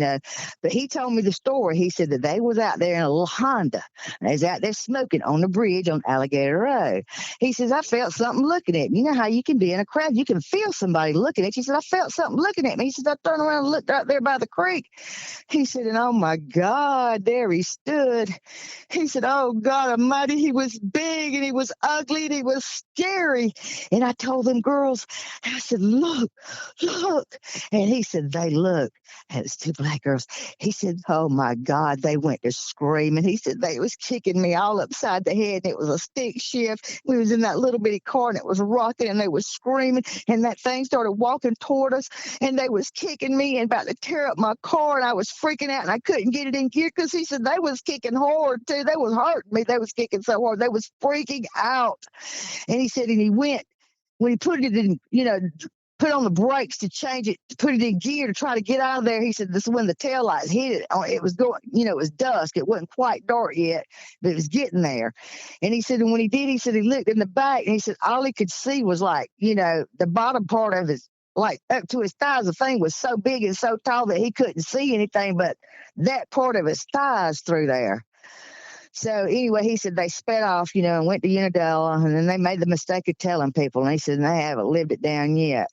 S2: But he told me the story. He said that they was out there in a little Honda. And they was out there smoking on the bridge on Alligator Road. He says, I felt something looking at me. You know how you can be in a crowd, you can feel somebody looking at you. He said, I felt something looking at me. He said, I turned around and looked out there by the creek. He said, and oh my God, there he stood. He said, oh God almighty, he was big and he was ugly and he was scary. And I told them girls, I said, look. And he said, they look. And it's two black girls. He said, oh my God, they went to screaming. He said, they was kicking me all upside the head. And it was a stick shift. We was in that little bitty car and it was rocking and they was screaming. And that thing started walking toward us and they was kicking me and about to tear up my car. And I was freaking out and I couldn't get it in gear because he said they was kicking hard too. They was hurting me. They was kicking so hard. They was freaking out. And he said, and he went, when he put it in, put on the brakes to change it, to put it in gear to try to get out of there, he said this is when the taillights hit it. It was going, it was dusk. It wasn't quite dark yet, but it was getting there. And he said, and when he did, he said he looked in the back and he said all he could see was like, the bottom part of his, like up to his thighs. The thing was so big and so tall that he couldn't see anything but that part of his thighs through there. So anyway, he said they sped off, and went to Unadilla, and then they made the mistake of telling people. And he said, and they haven't lived it down yet.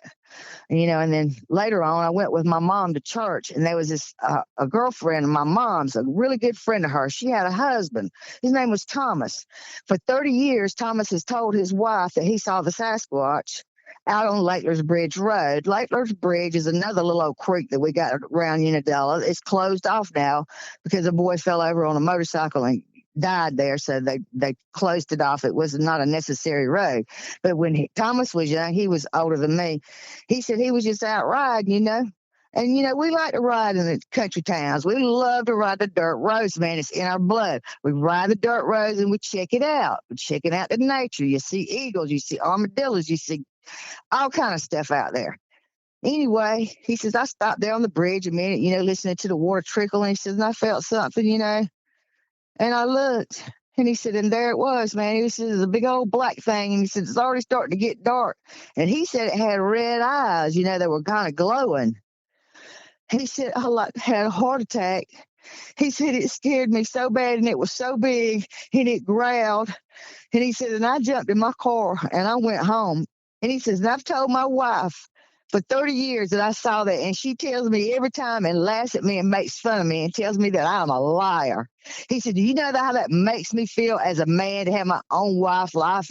S2: And then later on, I went with my mom to church, and there was this a girlfriend of my mom's, a really good friend of hers. She had a husband. His name was Thomas. For 30 years, Thomas has told his wife that he saw the Sasquatch out on Lakeler's Bridge Road. Lakeler's Bridge is another little old creek that we got around Unadilla. It's closed off now because a boy fell over on a motorcycle and died there, so they closed it off. It was not a necessary road. But when Thomas was young, he was older than me. He said he was just out riding, And, we like to ride in the country towns. We love to ride the dirt roads, man. It's in our blood. We ride the dirt roads and we check it out. We're checking out the nature. You see eagles, you see armadillos, you see all kind of stuff out there. Anyway, he says, I stopped there on the bridge a minute, listening to the water trickle. And he says, and I felt something, And I looked, and he said, and there it was, man. He said, it was a big old black thing. And he said, it's already starting to get dark. And he said it had red eyes, they were kind of glowing. He said, I had a heart attack. He said, it scared me so bad, and it was so big, and it growled. And he said, and I jumped in my car, and I went home. And he says, and I've told my wife for 30 years that I saw that, and she tells me every time and laughs at me and makes fun of me and tells me that I'm a liar. He said, do you know how that makes me feel as a man to have my own wife laugh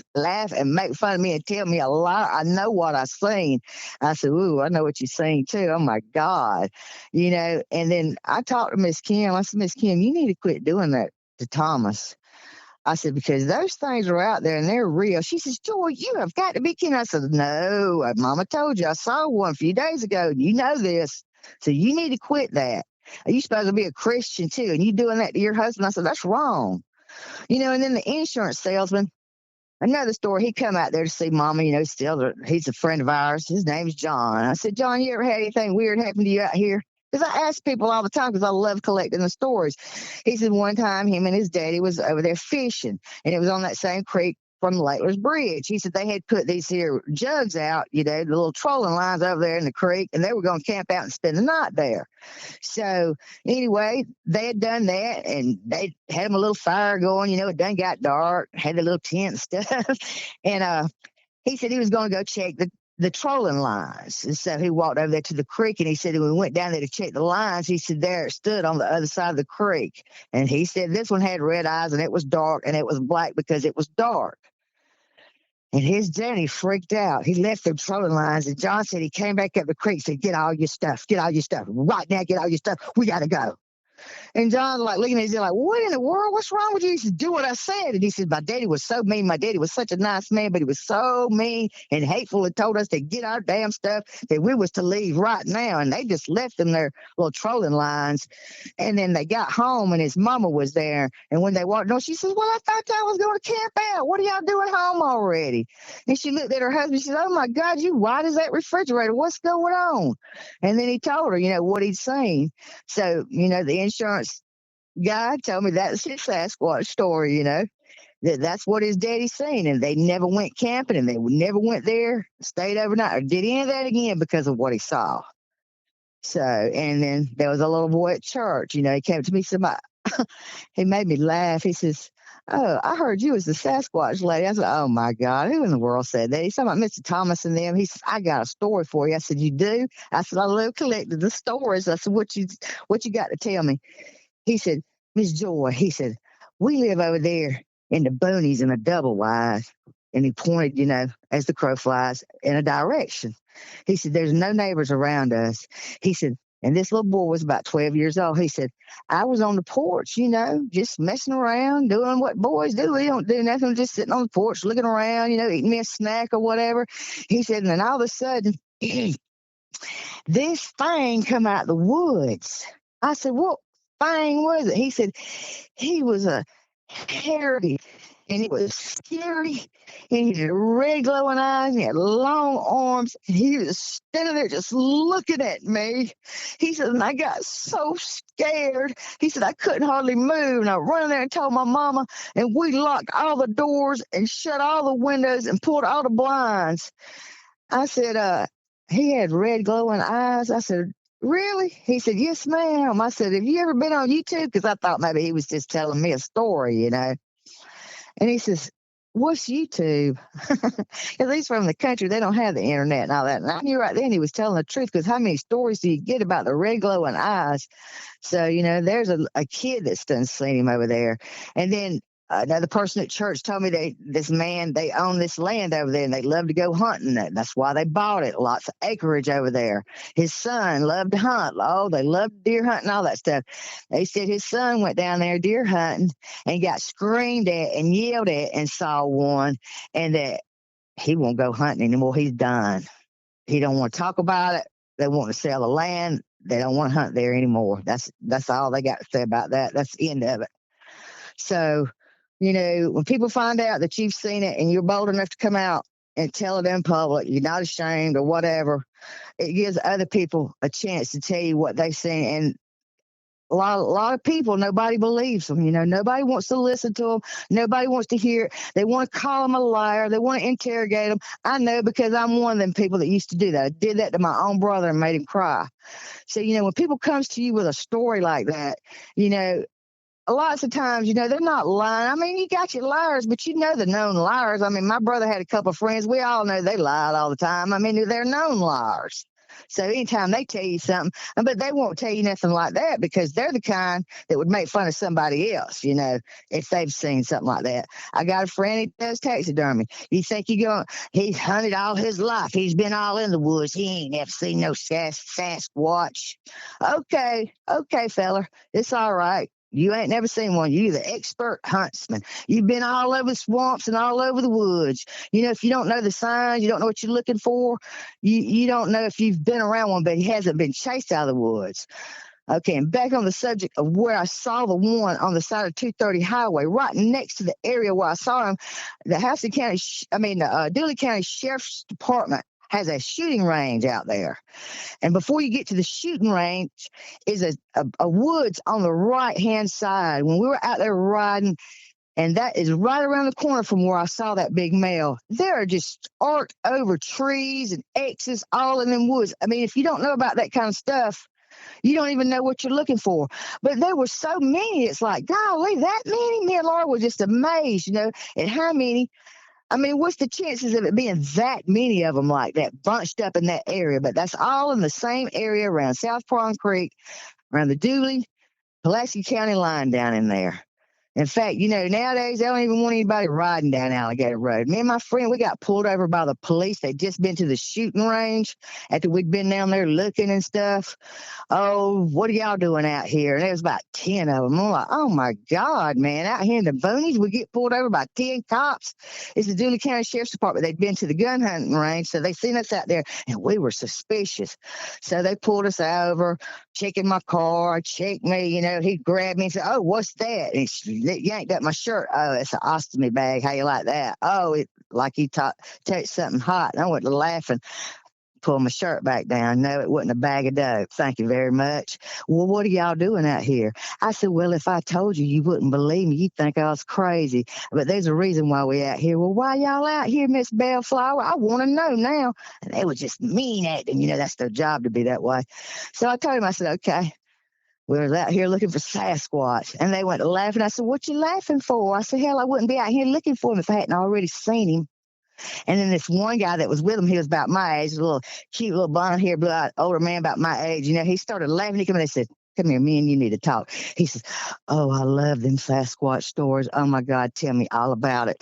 S2: and make fun of me and tell me a liar? I know what I've seen. I said, ooh, I know what you've seen too. Oh my God. And then I talked to Miss Kim. I said, Miss Kim, you need to quit doing that to Thomas. I said, because those things are out there and they're real. She says, Joy, you have got to be kidding. I said, no, Mama told you. I saw one a few days ago. You know this. So you need to quit that. You're supposed to be a Christian too. And you doing that to your husband? I said, that's wrong. And then the insurance salesman, Another story, he come out there to see Mama, he's a friend of ours. His name's John. I said, John, you ever had anything weird happen to you out here? Because I ask people all the time because I love collecting the stories. He said one time him and his daddy was over there fishing, and it was on that same creek from Latler's Bridge. He said they had put these here jugs out, the little trolling lines over there in the creek, and they were going to camp out and spend the night there. So anyway, they had done that, and they had them a little fire going. It done got dark, had the little tent and stuff. And he said he was going to go check the trolling lines. And so he walked over there to the creek, and he said when we went down there to check the lines, he said there it stood on the other side of the creek. And he said this one had red eyes, and it was dark, and it was black because it was dark. And his daddy freaked out. He left the trolling lines, and John said he came back up the creek, said, get all your stuff, right now, get all your stuff. We got to go. And John's like looking at his dad like, what in the world? What's wrong with you? He said, do what I said. And he said, my daddy was so mean. My daddy was such a nice man, but he was so mean and hateful and told us to get our damn stuff, that we was to leave right now. And they just left them their little trolling lines. And then they got home, and his mama was there. And when they walked on, she said, well, I thought y'all was going to camp out. What are y'all doing home already? And she looked at her husband. She said, oh, my God, you white as that refrigerator. What's going on? And then he told her, what he'd seen. So, the insurance guy told me that's his Sasquatch story, that's what his daddy seen. And they never went camping, and they never went there, stayed overnight, or did any of that again because of what he saw. So, and then there was a little boy at church, he came to me, he made me laugh. He says, oh, I heard you was the Sasquatch lady. I said, oh, my God, who in the world said that? He's talking about Mr. Thomas and them. He says, I got a story for you. I said, you do? I said, I love collecting the stories. I said, what you got to tell me? He said, Miss Joy, he said, we live over there in the boonies in a double wide. And he pointed, as the crow flies, in a direction. He said, there's no neighbors around us. He said, and this little boy was about 12 years old. He said, I was on the porch, just messing around, doing what boys do. We don't do nothing, just sitting on the porch, looking around, eating me a snack or whatever. He said, and then all of a sudden, this thing come out the woods. I said, what thing was it? He said, he was a hairy, and he was scary, and he had red glowing eyes, and he had long arms, and he was standing there just looking at me. He said, and I got so scared. He said, I couldn't hardly move, and I ran in there and told my mama, and we locked all the doors and shut all the windows and pulled all the blinds. I said, he had red glowing eyes. I said, really? He said, yes, ma'am. I said, have you ever been on YouTube? Because I thought maybe he was just telling me a story, And he says, what's YouTube? Because he's from the country. They don't have the internet and all that. And I knew right then he was telling the truth, because how many stories do you get about the red glowing eyes? So, there's a kid that's done seen him over there. And then another person at church told me they own this land over there, and they love to go hunting. That's why they bought it. Lots of acreage over there. His son loved to hunt. Oh, they loved deer hunting, all that stuff. They said his son went down there deer hunting and got screamed at and yelled at and saw one, and that he won't go hunting anymore. He's done. He don't want to talk about it. They want to sell the land. They don't want to hunt there anymore. That's all they got to say about that. That's the end of it. So, when people find out that you've seen it and you're bold enough to come out and tell it in public, you're not ashamed or whatever, it gives other people a chance to tell you what they've seen. And a lot of people, nobody believes them. Nobody wants to listen to them. Nobody wants to hear it. They want to call them a liar. They want to interrogate them. I know, because I'm one of them people that used to do that. I did that to my own brother and made him cry. So, when people comes to you with a story like that, lots of times, they're not lying. I mean, you got your liars, but the known liars. I mean, my brother had a couple of friends. We all know they lied all the time. I mean, they're known liars. So anytime they tell you something, but they won't tell you nothing like that, because they're the kind that would make fun of somebody else, if they've seen something like that. I got a friend, he does taxidermy. You think he's hunted all his life. He's been all in the woods. He ain't never seen no Sasquatch. Okay, fella. It's all right. You ain't never seen one. You're the expert huntsman. You've been all over the swamps and all over the woods. If you don't know the signs, you don't know what you're looking for, you don't know if you've been around one, but he hasn't been chased out of the woods. Okay, and back on the subject of where I saw the one on the side of 230 highway, right next to the area where I saw him, the Dooley County Sheriff's Department has a shooting range out there. And before you get to the shooting range is a woods on the right-hand side. When we were out there riding, and that is right around the corner from where I saw that big male. There are just arced over trees and X's all in them woods. I mean, if you don't know about that kind of stuff, you don't even know what you're looking for. But there were so many. It's like, golly, that many? Me and Laura were just amazed, at how many. I mean, what's the chances of it being that many of them like that bunched up in that area? But that's all in the same area around South Prawn Creek, around the Dooley, Pulaski County line down in there. In fact, nowadays, they don't even want anybody riding down Alligator Road. Me and my friend, we got pulled over by the police. They'd just been to the shooting range after we'd been down there looking and stuff. Oh, what are y'all doing out here? And there was about 10 of them. I'm like, oh, my God, man. Out here in the boonies, we get pulled over by 10 cops. It's the Dooley County Sheriff's Department. They'd been to the gun hunting range, so they seen us out there, and we were suspicious. So they pulled us over, checking my car, checked me. He grabbed me and said, oh, what's that? And he yanked up my shirt. Oh, it's an ostomy bag. How you like that? Oh, it like he touched something hot. And I went to laughing, pull my shirt back down. No, it wasn't a bag of dope. Thank you very much. Well, what are y'all doing out here? I said, well, if I told you, you wouldn't believe me. You'd think I was crazy. But there's a reason why we out here. Well, why y'all out here, Miss Bellflower? I want to know now. And they were just mean acting. That's their job to be that way. So I told him, I said, okay. We were out here looking for Sasquatch. And they went laughing. I said, what you laughing for? I said, hell, I wouldn't be out here looking for him if I hadn't already seen him. And then this one guy that was with him, he was about my age, a little cute little blonde hair, blue-eyed older man about my age. He started laughing. He came in and said, come here, me and you need to talk. He says, oh, I love them Sasquatch stories. Oh, my God, tell me all about it.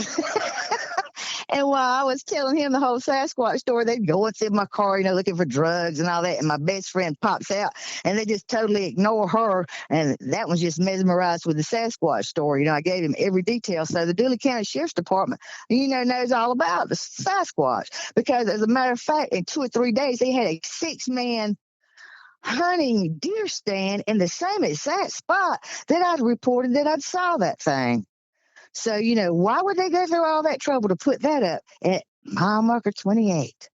S2: And while I was telling him the whole Sasquatch story, they'd go what's in my car, looking for drugs and all that. And my best friend pops out and they just totally ignore her. And that one's just mesmerized with the Sasquatch story. I gave him every detail. So the Dooley County Sheriff's Department, knows all about the Sasquatch. Because as a matter of fact, in 2 or 3 days, they had a 6-man hunting deer stand in the same exact spot that I'd reported that I'd saw that thing. So, why would they go through all that trouble to put that up at mile marker 28?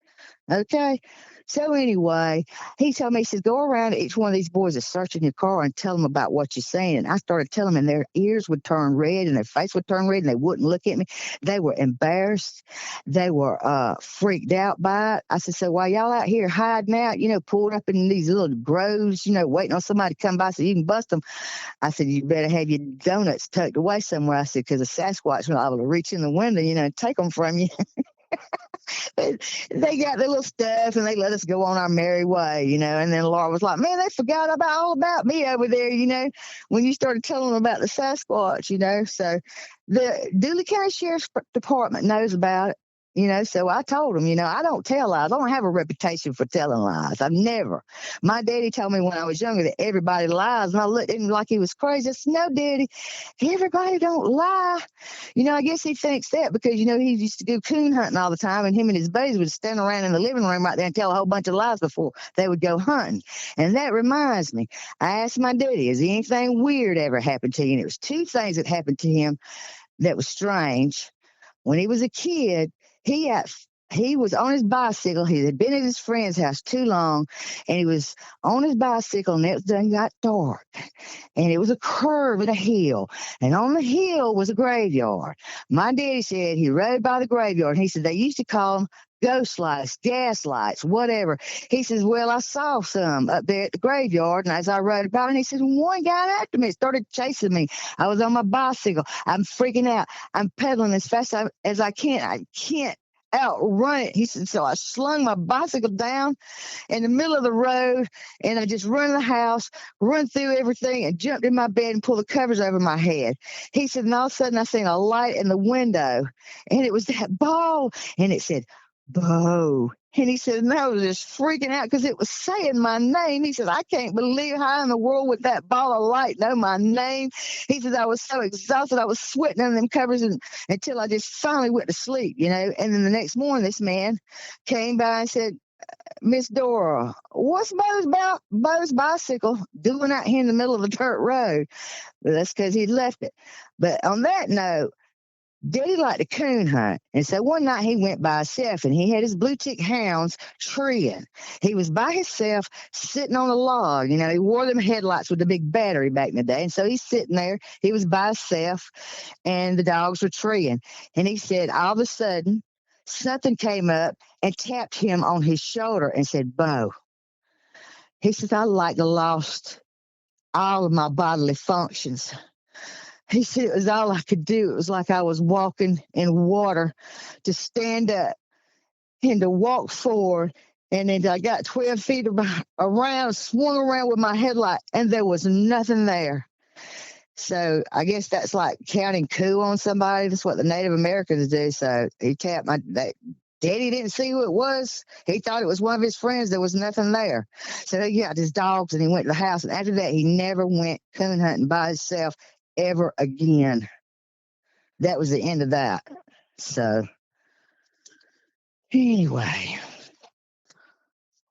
S2: Okay. So anyway, he told me, he said, go around to each one of these boys that's searching your car and tell them about what you're saying. And I started telling them, and their ears would turn red and their face would turn red and they wouldn't look at me. They were embarrassed. They were freaked out by it. I said, so while y'all out here hiding out, pulled up in these little groves, waiting on somebody to come by so you can bust them, I said, you better have your donuts tucked away somewhere. I said, because the Sasquatch will be able to reach in the window, and take them from you. They got their little stuff and they let us go on our merry way, and then Laura was like, man, they forgot all about me over there, when you started telling them about the Sasquatch, so the Dooley County Sheriff's Department knows about it. So I told him, I don't tell lies. I don't have a reputation for telling lies. I've never. My daddy told me when I was younger that everybody lies, and I looked at him like he was crazy. I said, no, Daddy, everybody don't lie. I guess he thinks that because, he used to go coon hunting all the time, and him and his buddies would stand around in the living room right there and tell a whole bunch of lies before they would go hunting. And that reminds me, I asked my daddy, has anything weird ever happened to you? And it was 2 things that happened to him that was strange. When he was a kid, he was on his bicycle. He had been at his friend's house too long, and he was on his bicycle, and it done got dark. And it was a curve and a hill, and on the hill was a graveyard. My daddy said he rode by the graveyard, and he said they used to call them ghost lights, gas lights, whatever. He says, well, I saw some up there at the graveyard, and as I rode about, and he said, one got after me, started chasing me. I was on my bicycle. I'm freaking out. I'm pedaling as fast as I can. I can't outrun it. He said, so I slung my bicycle down in the middle of the road, and I just run the house, run through everything, and jumped in my bed and pulled the covers over my head. He said, and all of a sudden I seen a light in the window, and it was that ball, and it said, Bo. And he said, and I was just freaking out because it was saying my name. He said, I can't believe how in the world would that ball of light know my name. He said, I was so exhausted. I was sweating under them covers until I just finally went to sleep, And then the next morning, this man came by and said, Miss Dora, what's Bo's bicycle doing out here in the middle of the dirt road? Well, that's because he left it. But on that note, Daddy liked to coon hunt. And so one night he went by himself and he had his blue tick hounds treeing. He was by himself sitting on a log. You know, he wore them headlights with the big battery back in the day. And so he's sitting there. He was by himself and the dogs were treeing. And he said, all of a sudden, something came up and tapped him on his shoulder and said, Bo. He says, I like to lost all of my bodily functions. He said it was all I could do. It was like I was walking in water to stand up and to walk forward. And then I got 12 feet around, swung around with my headlight, and there was nothing there. So I guess that's like counting coup on somebody. That's what the Native Americans do. So he tapped Daddy didn't see who it was. He thought it was one of his friends. There was nothing there. So he got his dogs and he went to the house. And after that, he never went coon hunting by himself ever again. That was the end of that. So anyway,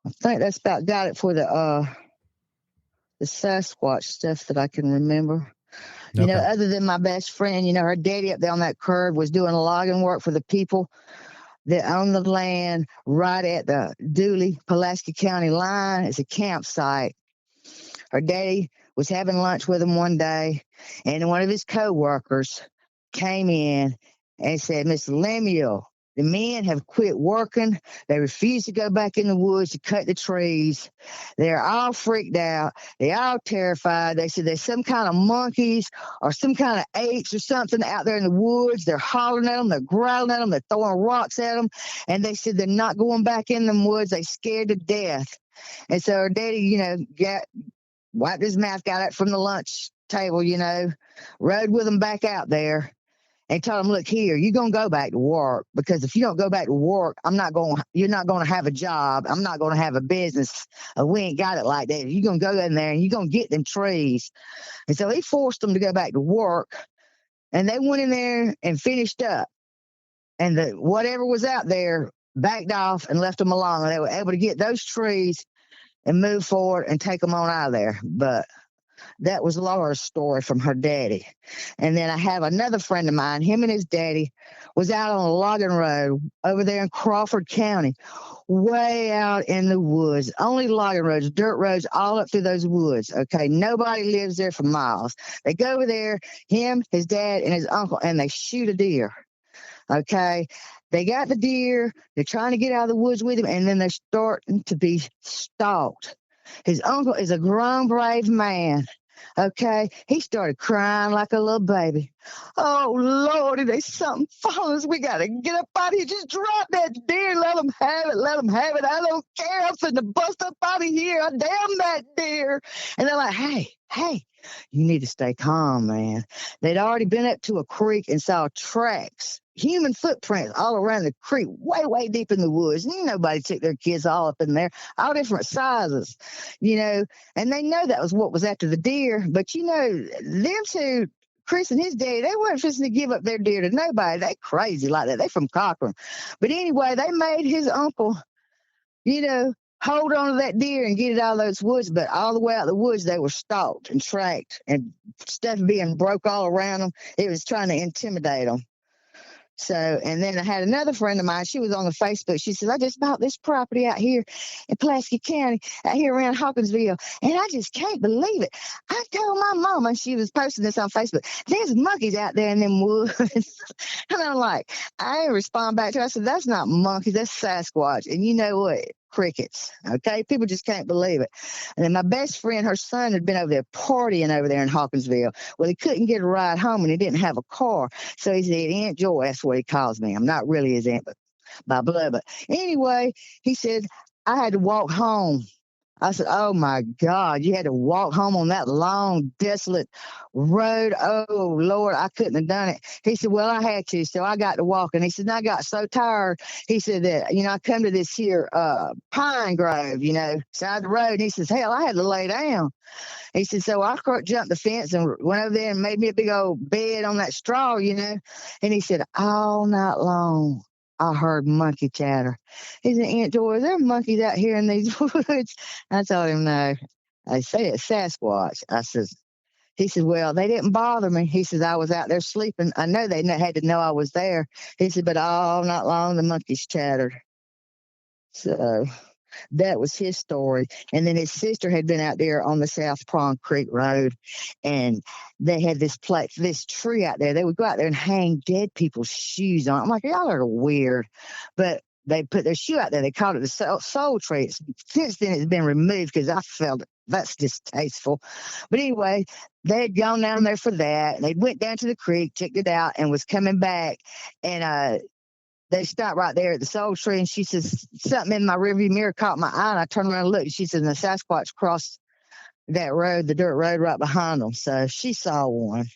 S2: I think that's about got it for the Sasquatch stuff that I can remember. Okay. You know, other than my best friend, you know, her daddy up there on that curve was doing logging work for the people that own the land right at the Dooley-Pulaski County line. It's a campsite. Her daddy was having lunch with him one day, and one of his co-workers came in and said, Mr. Lemuel, the men have quit working. They refuse to go back in the woods to cut the trees. They're all freaked out. They're all terrified. They said there's some kind of monkeys or some kind of apes or something out there in the woods. They're hollering at them. They're growling at them. They're throwing rocks at them. And they said they're not going back in them woods. They're scared to death. And so her daddy, you know, wiped his mouth, got up from the lunch table, you know, rode with them back out there and told him, look here, you're going to go back to work, because if you don't go back to work, you're not going to have a job. I'm not going to have a business. We ain't got it like that. You're going to go in there and you're going to get them trees. And so he forced them to go back to work, and they went in there and finished up. And whatever was out there backed off and left them alone. And they were able to get those trees and move forward and take them on out of there. But that was Laura's story from her daddy. And then I have another friend of mine. Him and his daddy was out on a logging road over there in Crawford County, way out in the woods. Only logging roads, dirt roads, all up through those woods. Okay, nobody lives there for miles. They go over there, him, his dad, and his uncle, and they shoot a deer. Okay, they got the deer. They're trying to get out of the woods with him, and then they're starting to be stalked. His uncle is a grown, brave man. Okay, he started crying like a little baby. Oh, Lordy, there's something following us. We got to get up out of here. Just drop that deer. Let them have it. Let them have it. I don't care. I'm finna bust up out of here. I damn that deer. And they're like, hey, you need to stay calm, man. They'd already been up to a creek and saw tracks, human footprints all around the creek, way, way deep in the woods. And nobody took their kids all up in there, all different sizes, you know, and they know that was what was after the deer. But, you know, them two, Chris and his daddy, they weren't fixing to give up their deer to nobody. They crazy like that. They from Cochran. But anyway, they made his uncle, you know, hold on to that deer and get it out of those woods. But all the way out of the woods, they were stalked and tracked and stuff being broke all around them. It was trying to intimidate them. So, and then I had another friend of mine. She was on the Facebook. She said, I just bought this property out here in Pulaski County, out here around Hawkinsville, and I just can't believe it. I told my mama, and she was posting this on Facebook, there's monkeys out there in them woods. And I'm like, I didn't respond back to her. I said, that's not monkeys, that's Sasquatch. And you know what? Crickets. Okay, people just can't believe it. And then my best friend, her son had been over there partying over there in Hawkinsville. Well, he couldn't get a ride home and he didn't have a car, so he said, Aunt Joy, that's what he calls me. I'm not really his aunt, but by blood. But anyway, he said I had to walk home. I said, oh, my God, you had to walk home on that long, desolate road. Oh, Lord, I couldn't have done it. He said, well, I had to, so I got to walk. And he said, and I got so tired. He said that, you know, I come to this here pine grove, you know, side of the road. And he says, hell, I had to lay down. He said, so I jumped the fence and went over there and made me a big old bed on that straw, you know. And he said, all night long, I heard monkey chatter. He said, Aunt Joy, are there monkeys out here in these woods? I told him, no. I say it's Sasquatch. He said, well, they didn't bother me. He says, I was out there sleeping. I know they had to know I was there. He said, but all night long, the monkeys chattered. So that was his story. And then his sister had been out there on the South Prong Creek Road, and they had this tree out there. They would go out there and hang dead people's shoes on. I'm like, y'all are weird. But they put their shoe out there. They called it the soul tree. Since then, it's been removed because I felt that's distasteful. But anyway, they had gone down there for that. They went down to the creek, checked it out, and was coming back. And they stopped right there at the soul tree, and she says, something in my rearview mirror caught my eye, and I turned around and looked, and she says, the Sasquatch crossed that road, the dirt road right behind them. So she saw one.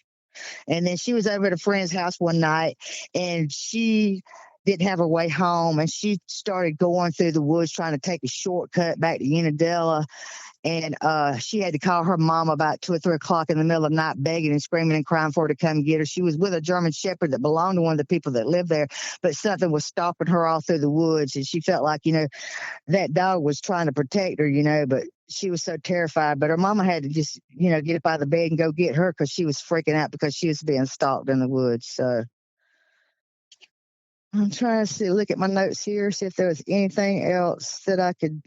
S2: And then she was over at a friend's house one night, and she didn't have her way home, and she started going through the woods trying to take a shortcut back to Unadilla. And she had to call her mom about 2 or 3 o'clock in the middle of the night, begging and screaming and crying for her to come get her. She was with a German Shepherd that belonged to one of the people that lived there, but something was stopping her all through the woods. And she felt like, that dog was trying to protect her, but she was so terrified. But her mama had to just, get up out of the bed and go get her because she was freaking out because she was being stalked in the woods. So I'm trying to look at my notes here, see if there was anything else that I could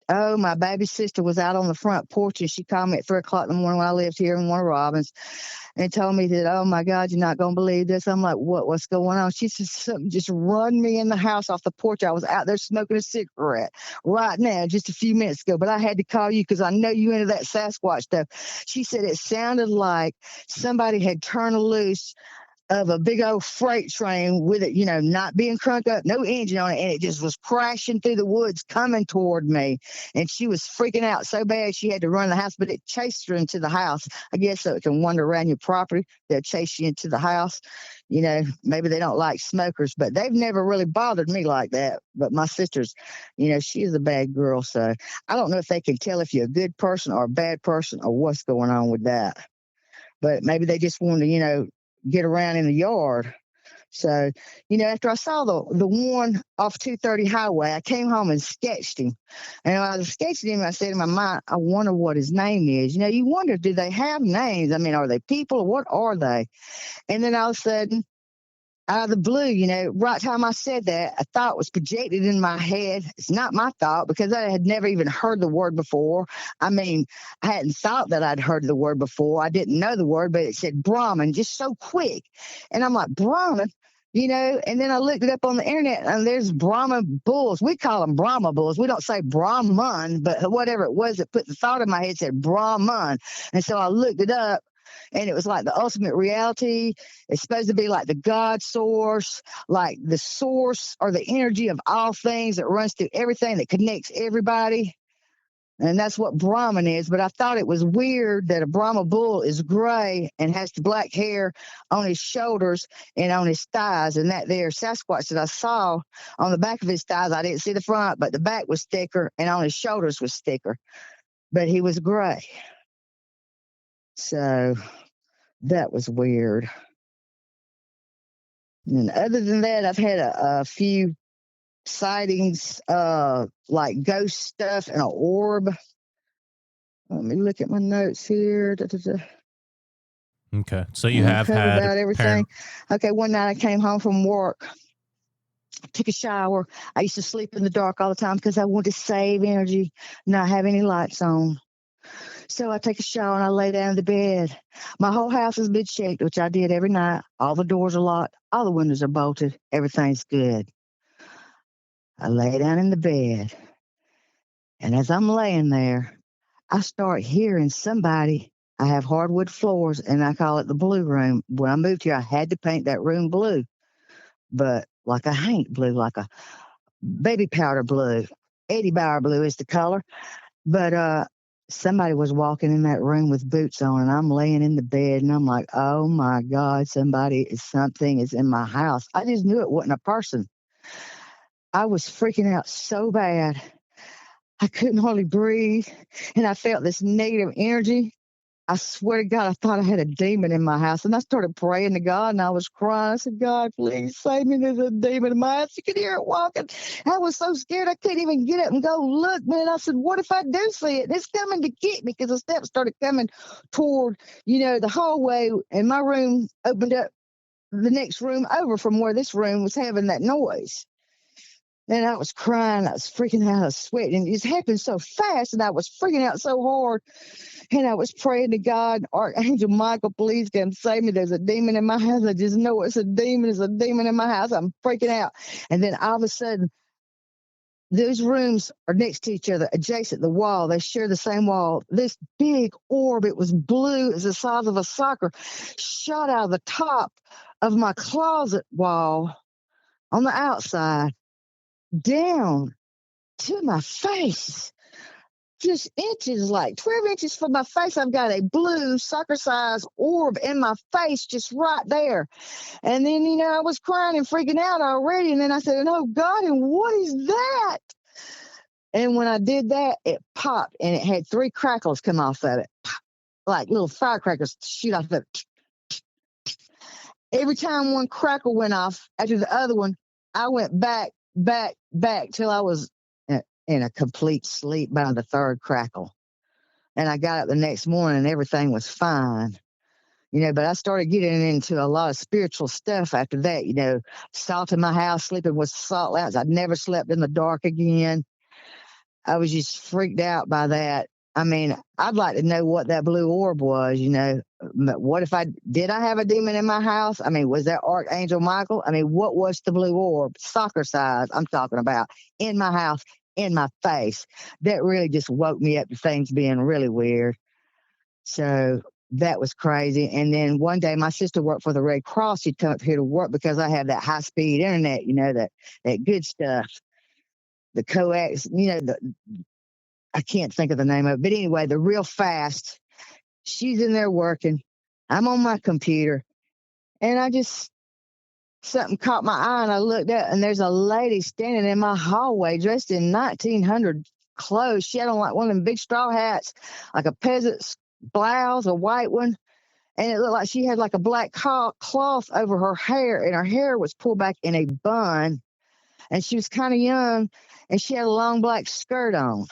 S2: oh, my baby sister was out on the front porch, and she called me at 3 o'clock in the morning when I lived here in Warner Robins, and told me that, oh my God, you're not going to believe this. I'm like, what's going on? She said, something just run me in the house off the porch. I was out there smoking a cigarette right now, just a few minutes ago, but I had to call you because I know you into that Sasquatch stuff. She said it sounded like somebody had turned loose of a big old freight train with it, not being crunked up, no engine on it, and it just was crashing through the woods coming toward me. And she was freaking out so bad she had to run the house, but it chased her into the house. I guess so it can wander around your property. They'll chase you into the house. Maybe they don't like smokers, but they've never really bothered me like that. But my sister's, she is a bad girl. So I don't know if they can tell if you're a good person or a bad person or what's going on with that. But maybe they just want to, get around in the yard. So, after I saw the one off 230 highway, I came home and sketched him. And when I was sketching him, I said in my mind, I wonder what his name is. You wonder, do they have names? I mean, are they people or what are they? And then all of a sudden, out of the blue, right time I said that, a thought was projected in my head. It's not my thought because I had never even heard the word before. I mean, I hadn't thought that I'd heard the word before. I didn't know the word, but it said Brahman just so quick. And I'm like, Brahman? And then I looked it up on the internet, and there's Brahma bulls. We call them Brahma bulls. We don't say Brahman, but whatever it was that put the thought in my head said Brahman. And so I looked it up. And it was like the ultimate reality. It's supposed to be like the God source, like the source or the energy of all things that runs through everything that connects everybody. And that's what Brahman is. But I thought it was weird that a Brahma bull is gray and has the black hair on his shoulders and on his thighs. And that there Sasquatch that I saw on the back of his thighs, I didn't see the front, but the back was thicker and on his shoulders was thicker. But he was gray. So that was weird. And other than that, I've had a few sightings, like ghost stuff and an orb. Let me look at my notes here.
S1: Okay, so you have had
S2: about everything. Okay, one night I came home from work, took a shower. I used to sleep in the dark all the time because I wanted to save energy, not have any lights on. So I take a shower and I lay down in the bed. My whole house has been checked, which I did every night. All the doors are locked. All the windows are bolted. Everything's good. I lay down in the bed. And as I'm laying there, I start hearing somebody. I have hardwood floors, and I call it the blue room. When I moved here, I had to paint that room blue. But like a Hank blue, like a baby powder blue. Eddie Bauer blue is the color. But somebody was walking in that room with boots on, and I'm laying in the bed, and I'm like, oh my God, something is in my house. I just knew it wasn't a person. I was freaking out so bad. I couldn't hardly breathe, and I felt this negative energy. I swear to God, I thought I had a demon in my house. And I started praying to God and I was crying. I said, God, please save me. There's a demon in my house. You could hear it walking. I was so scared I couldn't even get up and go look, man. I said, what if I do see it? It's coming to get me, because the steps started coming toward, the hallway, and my room opened up the next room over from where this room was having that noise. And I was crying. I was freaking out. I was sweating. It happened so fast, and I was freaking out so hard. And I was praying to God, Archangel Michael, please come save me. There's a demon in my house. I just know it's a demon. There's a demon in my house. I'm freaking out. And then all of a sudden, those rooms are next to each other, adjacent the wall. They share the same wall. This big orb, it was blue, it was the size of a soccer, shot out of the top of my closet wall on the outside down to my face. Just inches, like 12 inches from my face. I've got a blue soccer-sized orb in my face, just right there. And then, I was crying and freaking out already. And then I said, oh, God, and what is that? And when I did that, it popped, and it had 3 crackles come off of it, like little firecrackers shoot off of it. Every time one crackle went off after the other one, I went back till I was in a complete sleep by the 3rd crackle. And I got up the next morning and everything was fine. But I started getting into a lot of spiritual stuff after that, salt in my house, sleeping with salt lamps. I'd never slept in the dark again. I was just freaked out by that. I mean, I'd like to know what that blue orb was, What if I have a demon in my house? I mean, was that Archangel Michael? I mean, what was the blue orb? Soccer size, I'm talking about, in my house, in my face. That really just woke me up to things being really weird. So that was crazy. And then one day my sister worked for the Red Cross. She'd come up here to work because I have that high-speed internet, that good stuff. The coax, I can't think of the name of it. But anyway, the real fast. She's in there working. I'm on my computer. And something caught my eye, and I looked up, and there's a lady standing in my hallway dressed in 1900 clothes. She had on like one of them big straw hats, like a peasant's blouse, a white one. And it looked like she had like a black cloth over her hair, and her hair was pulled back in a bun. And she was kind of young, and she had a long black skirt on.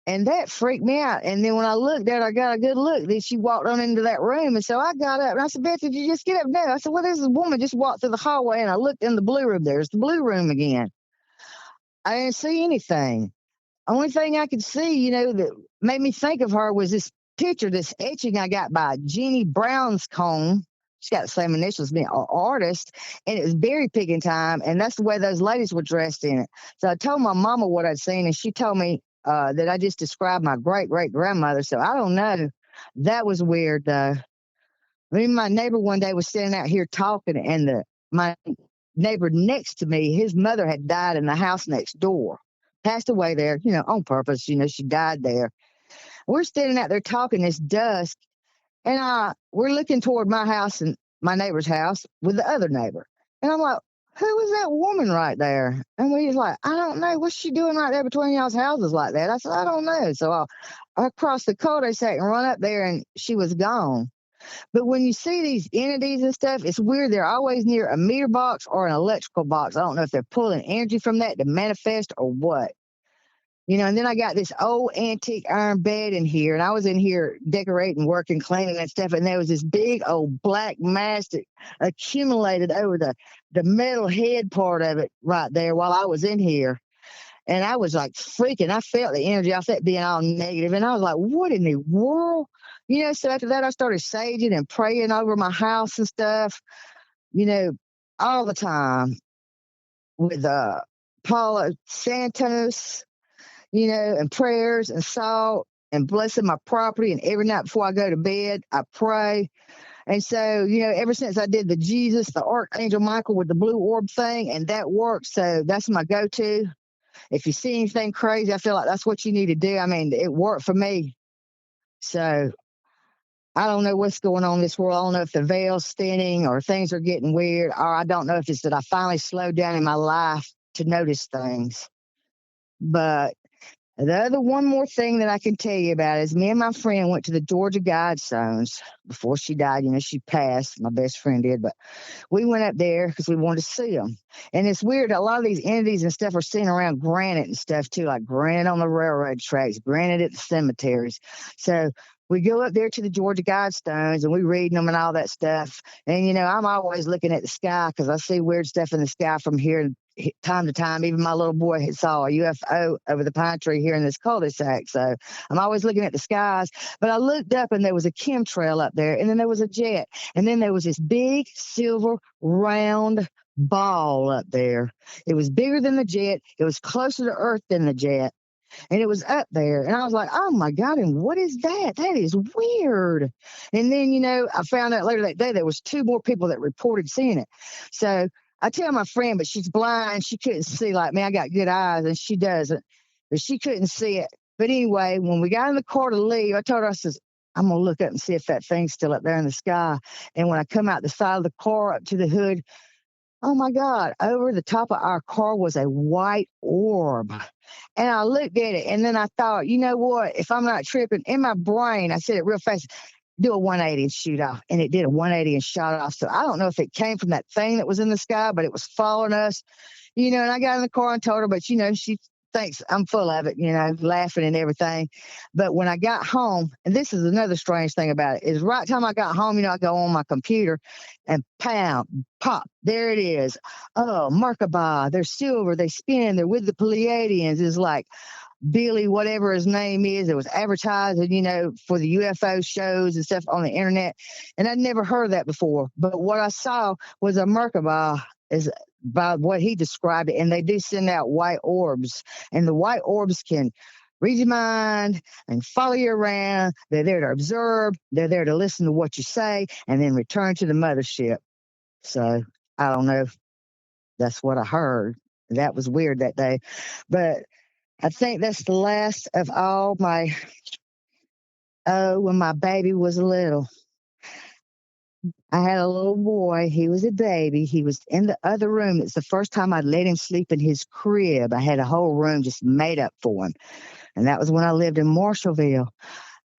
S2: And that freaked me out. And then when I looked at her, I got a good look. Then she walked on into that room. And so I got up and I said, Beth, did you just get up now? I said, well, this woman just walked through the hallway, and I looked in the blue room. There's the blue room again. I didn't see anything. Only thing I could see, that made me think of her was this picture, this etching I got by Jeannie Brownscombe. She's got the same initials as me, an artist, and it was berry picking time, and that's the way those ladies were dressed in it. So I told my mama what I'd seen, and she told me that I just described my great-great-grandmother. So I don't know. That was weird, though. I mean, my neighbor one day was standing out here talking, and my neighbor next to me, his mother had died in the house next door, passed away there, on purpose. She died there. We're standing out there talking, it's dusk, and we're looking toward my house and my neighbor's house with the other neighbor. And I'm like, who is that woman right there? And he's like, I don't know. What's she doing right there between y'all's houses like that? I said, I don't know. So I crossed the cul-de-sac and run up there, and she was gone. But when you see these entities and stuff, it's weird. They're always near a meter box or an electrical box. I don't know if they're pulling energy from that to manifest or what. And then I got this old antique iron bed in here, and I was in here decorating, working, cleaning and stuff, and there was this big old black mass that accumulated over the metal head part of it right there while I was in here. And I was like freaking. I felt the energy off that being all negative, and I was like, what in the world? So after that, I started saging and praying over my house and stuff, all the time with Paula Santos, and prayers and salt and blessing my property. And every night before I go to bed, I pray. And so, ever since I did the Archangel Michael with the blue orb thing, and that worked. So that's my go-to. If you see anything crazy, I feel like that's what you need to do. I mean, it worked for me. So I don't know what's going on in this world. I don't know if the veil's thinning or things are getting weird, or I don't know if it's that I finally slowed down in my life to notice things. But The other one more thing that I can tell you about is me and my friend went to the Georgia Guidestones before she died. She passed. My best friend did, but we went up there because we wanted to see them. And it's weird. A lot of these entities and stuff are seen around granite and stuff too, like granite on the railroad tracks, granite at the cemeteries. So we go up there to the Georgia Guidestones and we read them and all that stuff. And, I'm always looking at the sky because I see weird stuff in the sky from here time to time. Even my little boy saw a UFO over the pine tree here in this cul-de-sac. So I'm always looking at the skies. But I looked up and there was a chemtrail up there, and then there was a jet, and then there was this big silver round ball up there. It was bigger than the jet. It was closer to Earth than the jet. And it was up there. And I was like, oh my God, and what is that? That is weird. And then, I found out later that day there was 2 more people that reported seeing it. So I tell my friend, but she's blind. She couldn't see like me. I got good eyes and she doesn't. But she couldn't see it. But anyway, when we got in the car to leave, I told her, I says, I'm going to look up and see if that thing's still up there in the sky. And when I come out the side of the car up to the hood, oh my God, over the top of our car was a white orb. And I looked at it and then I thought, you know what? If I'm not tripping, in my brain, I said it real fast, do a 180 and shoot off. And it did a 180 and shot off. So I don't know if it came from that thing that was in the sky, but it was following us, and I got in the car and told her, but, she thinks I'm full of it, laughing and everything. But when I got home, and this is another strange thing about it, is right time I got home, I go on my computer and pound, pop, there it is. Oh, Merkabah, they're silver, they spin, they're with the Pleiadians. It's like Billy, whatever his name is, it was advertising, for the UFO shows and stuff on the internet. And I'd never heard that before. But what I saw was a Merkabah, is by what he described it. And they do send out white orbs. And the white orbs can read your mind and follow you around. They're there to observe. They're there to listen to what you say and then return to the mothership. So I don't know. That's what I heard. That was weird that day. But I think that's the last of all my, when my baby was little. I had a little boy. He was a baby. He was in the other room. It's the first time I let him sleep in his crib. I had a whole room just made up for him. And that was when I lived in Marshallville.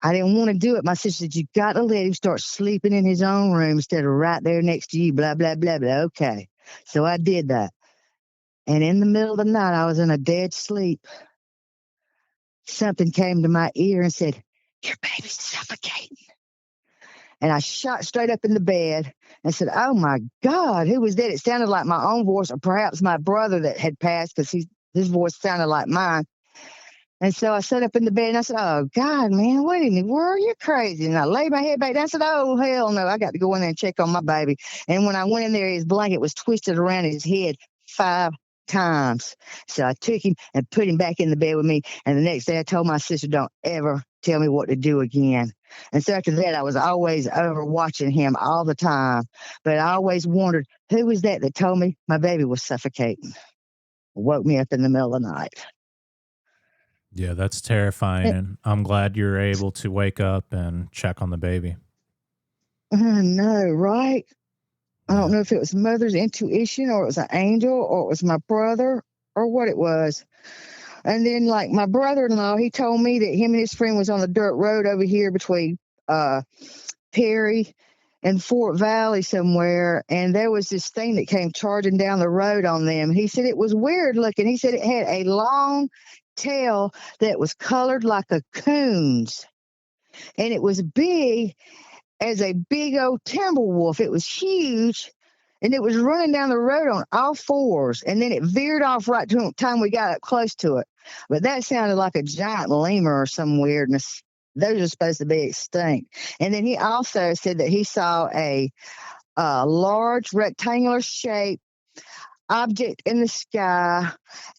S2: I didn't want to do it. My sister said, you got to let him start sleeping in his own room instead of right there next to you, blah, blah, blah, blah. Okay. So I did that. And in the middle of the night, I was in a dead sleep. Something came to my ear and said, your baby's suffocating. And I shot straight up in the bed and said, oh my God, who was that? It sounded like my own voice, or perhaps my brother that had passed, because his voice sounded like mine. And so I sat up in the bed and I said, oh God, man, what in the world? You're crazy. And I laid my head back down and said, oh hell no, I got to go in there and check on my baby. And when I went in there, his blanket was twisted around his head 5 times. So I took him and put him back in the bed with me. And the next day I told my sister, don't ever tell me what to do again. And so after that, I was always over watching him all the time. But I always wondered, who was that told me my baby was suffocating? Woke me up in the middle of the night.
S1: Yeah, that's terrifying. And I'm glad you're able to wake up and check on the baby.
S2: No, right? I don't know if it was mother's intuition or it was an angel or it was my brother or what it was. And then like my brother-in-law, he told me that him and his friend was on the dirt road over here between Perry and Fort Valley somewhere. And there was this thing that came charging down the road on them. He said it was weird looking. He said it had a long tail that was colored like a coon's. And it was big as a big old timber wolf. It was huge, and it was running down the road on all 4s, and then it veered off right to the time we got up close to it. But that sounded like a giant lemur or some weirdness. Those are supposed to be extinct. And then he also said that he saw a large rectangular shape object in the sky.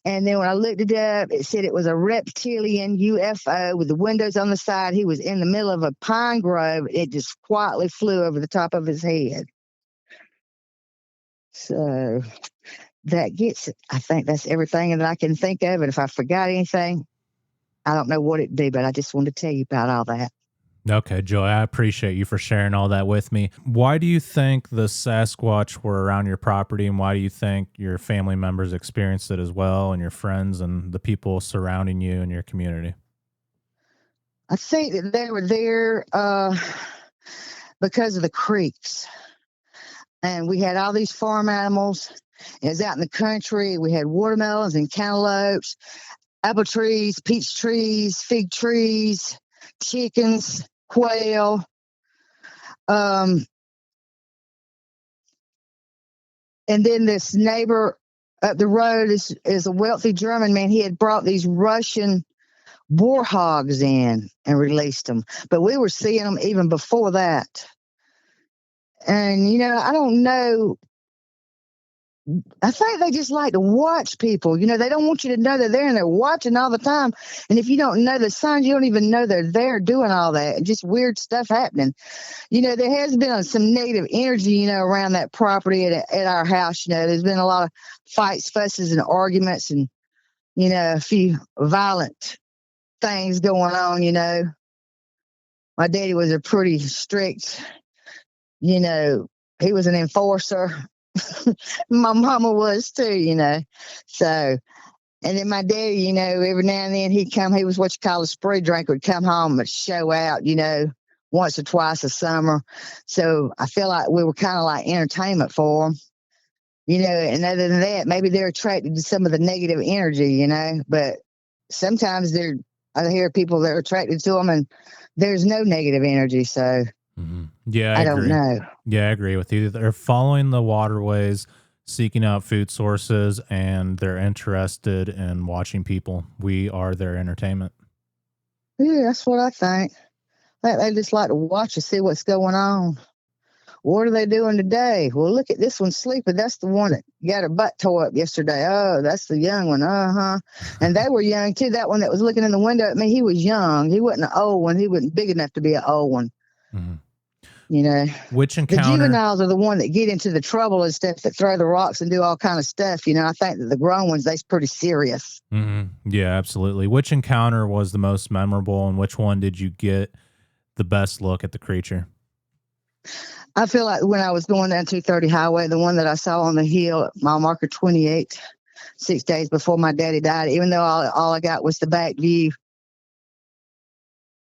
S2: And then when I looked it up, it said it was a reptilian UFO with the windows on the side. He was in the middle of a pine grove. It just quietly flew over the top of his head. So that gets it. I think that's everything that I can think of. And if I forgot anything, I don't know what it'd be, but I just wanted to tell you about all that.
S1: Okay, Joey, I appreciate you for sharing all that with me. Why do you think the Sasquatch were around your property, and why do you think your family members experienced it as well, and your friends and the people surrounding you and your community?
S2: I think that they were there because of the creeks. And we had all these farm animals. It was out in the country. We had watermelons and cantaloupes, apple trees, peach trees, fig trees, chickens, quail. Um, and then this neighbor up the road is a wealthy German man. He had brought these Russian boar hogs in and released them. But we were seeing them even before that. And, I don't know. I think they just like to watch people. They don't want you to know they're there, and they're watching all the time. And if you don't know the signs, you don't even know they're there doing all that. Just weird stuff happening. There has been some negative energy, around that property at our house. There's been a lot of fights, fusses, and arguments, and, a few violent things going on. My daddy was a pretty strict, he was an enforcer. My mama was too. So, and then my daddy, every now and then he was what you call a spree drinker, would come home and show out, once or twice a summer. So I feel like we were kind of like entertainment for them, and other than that, maybe they're attracted to some of the negative energy, but sometimes I hear people that are attracted to them and there's no negative energy. So
S1: Yeah, I
S2: I don't
S1: agree.
S2: know.
S1: Yeah, I agree with you. They're following the waterways, seeking out food sources, and they're interested in watching people. We are their entertainment.
S2: Yeah, that's what I think. They just like to watch and see what's going on. What are they doing today? Well, look at this one sleeping. That's the one that got her butt tore up yesterday. Oh, that's the young one. Uh-huh. And they were young too. That one that was looking in the window at me, he was young. He wasn't an old one. He wasn't big enough to be an old one.
S1: Mm-hmm. Which
S2: The
S1: encounter?
S2: juveniles are the one that get into the trouble and stuff, that throw the rocks and do all kind of stuff. I think that the grown ones, they's pretty serious.
S1: Yeah, absolutely. Which encounter was the most memorable, and which one did you get the best look at the creature?
S2: I feel like when I was going down 230 highway, the one that I saw on the hill, mile marker 28, 6 days before my daddy died, even though all I got was the back view,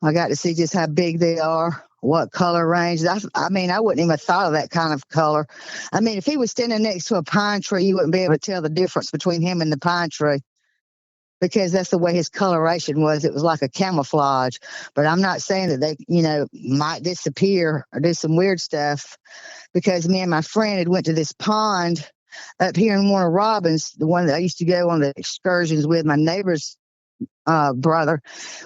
S2: I got to see just how big they are, what color range. I mean, I wouldn't even have thought of that kind of color. I mean, if he was standing next to a pine tree, you wouldn't be able to tell the difference between him and the pine tree, because that's the way his coloration was. It was like a camouflage. But I'm not saying that they, might disappear or do some weird stuff, because me and my friend had went to this pond up here in Warner Robins, the one that I used to go on the excursions with, my neighbor's brother.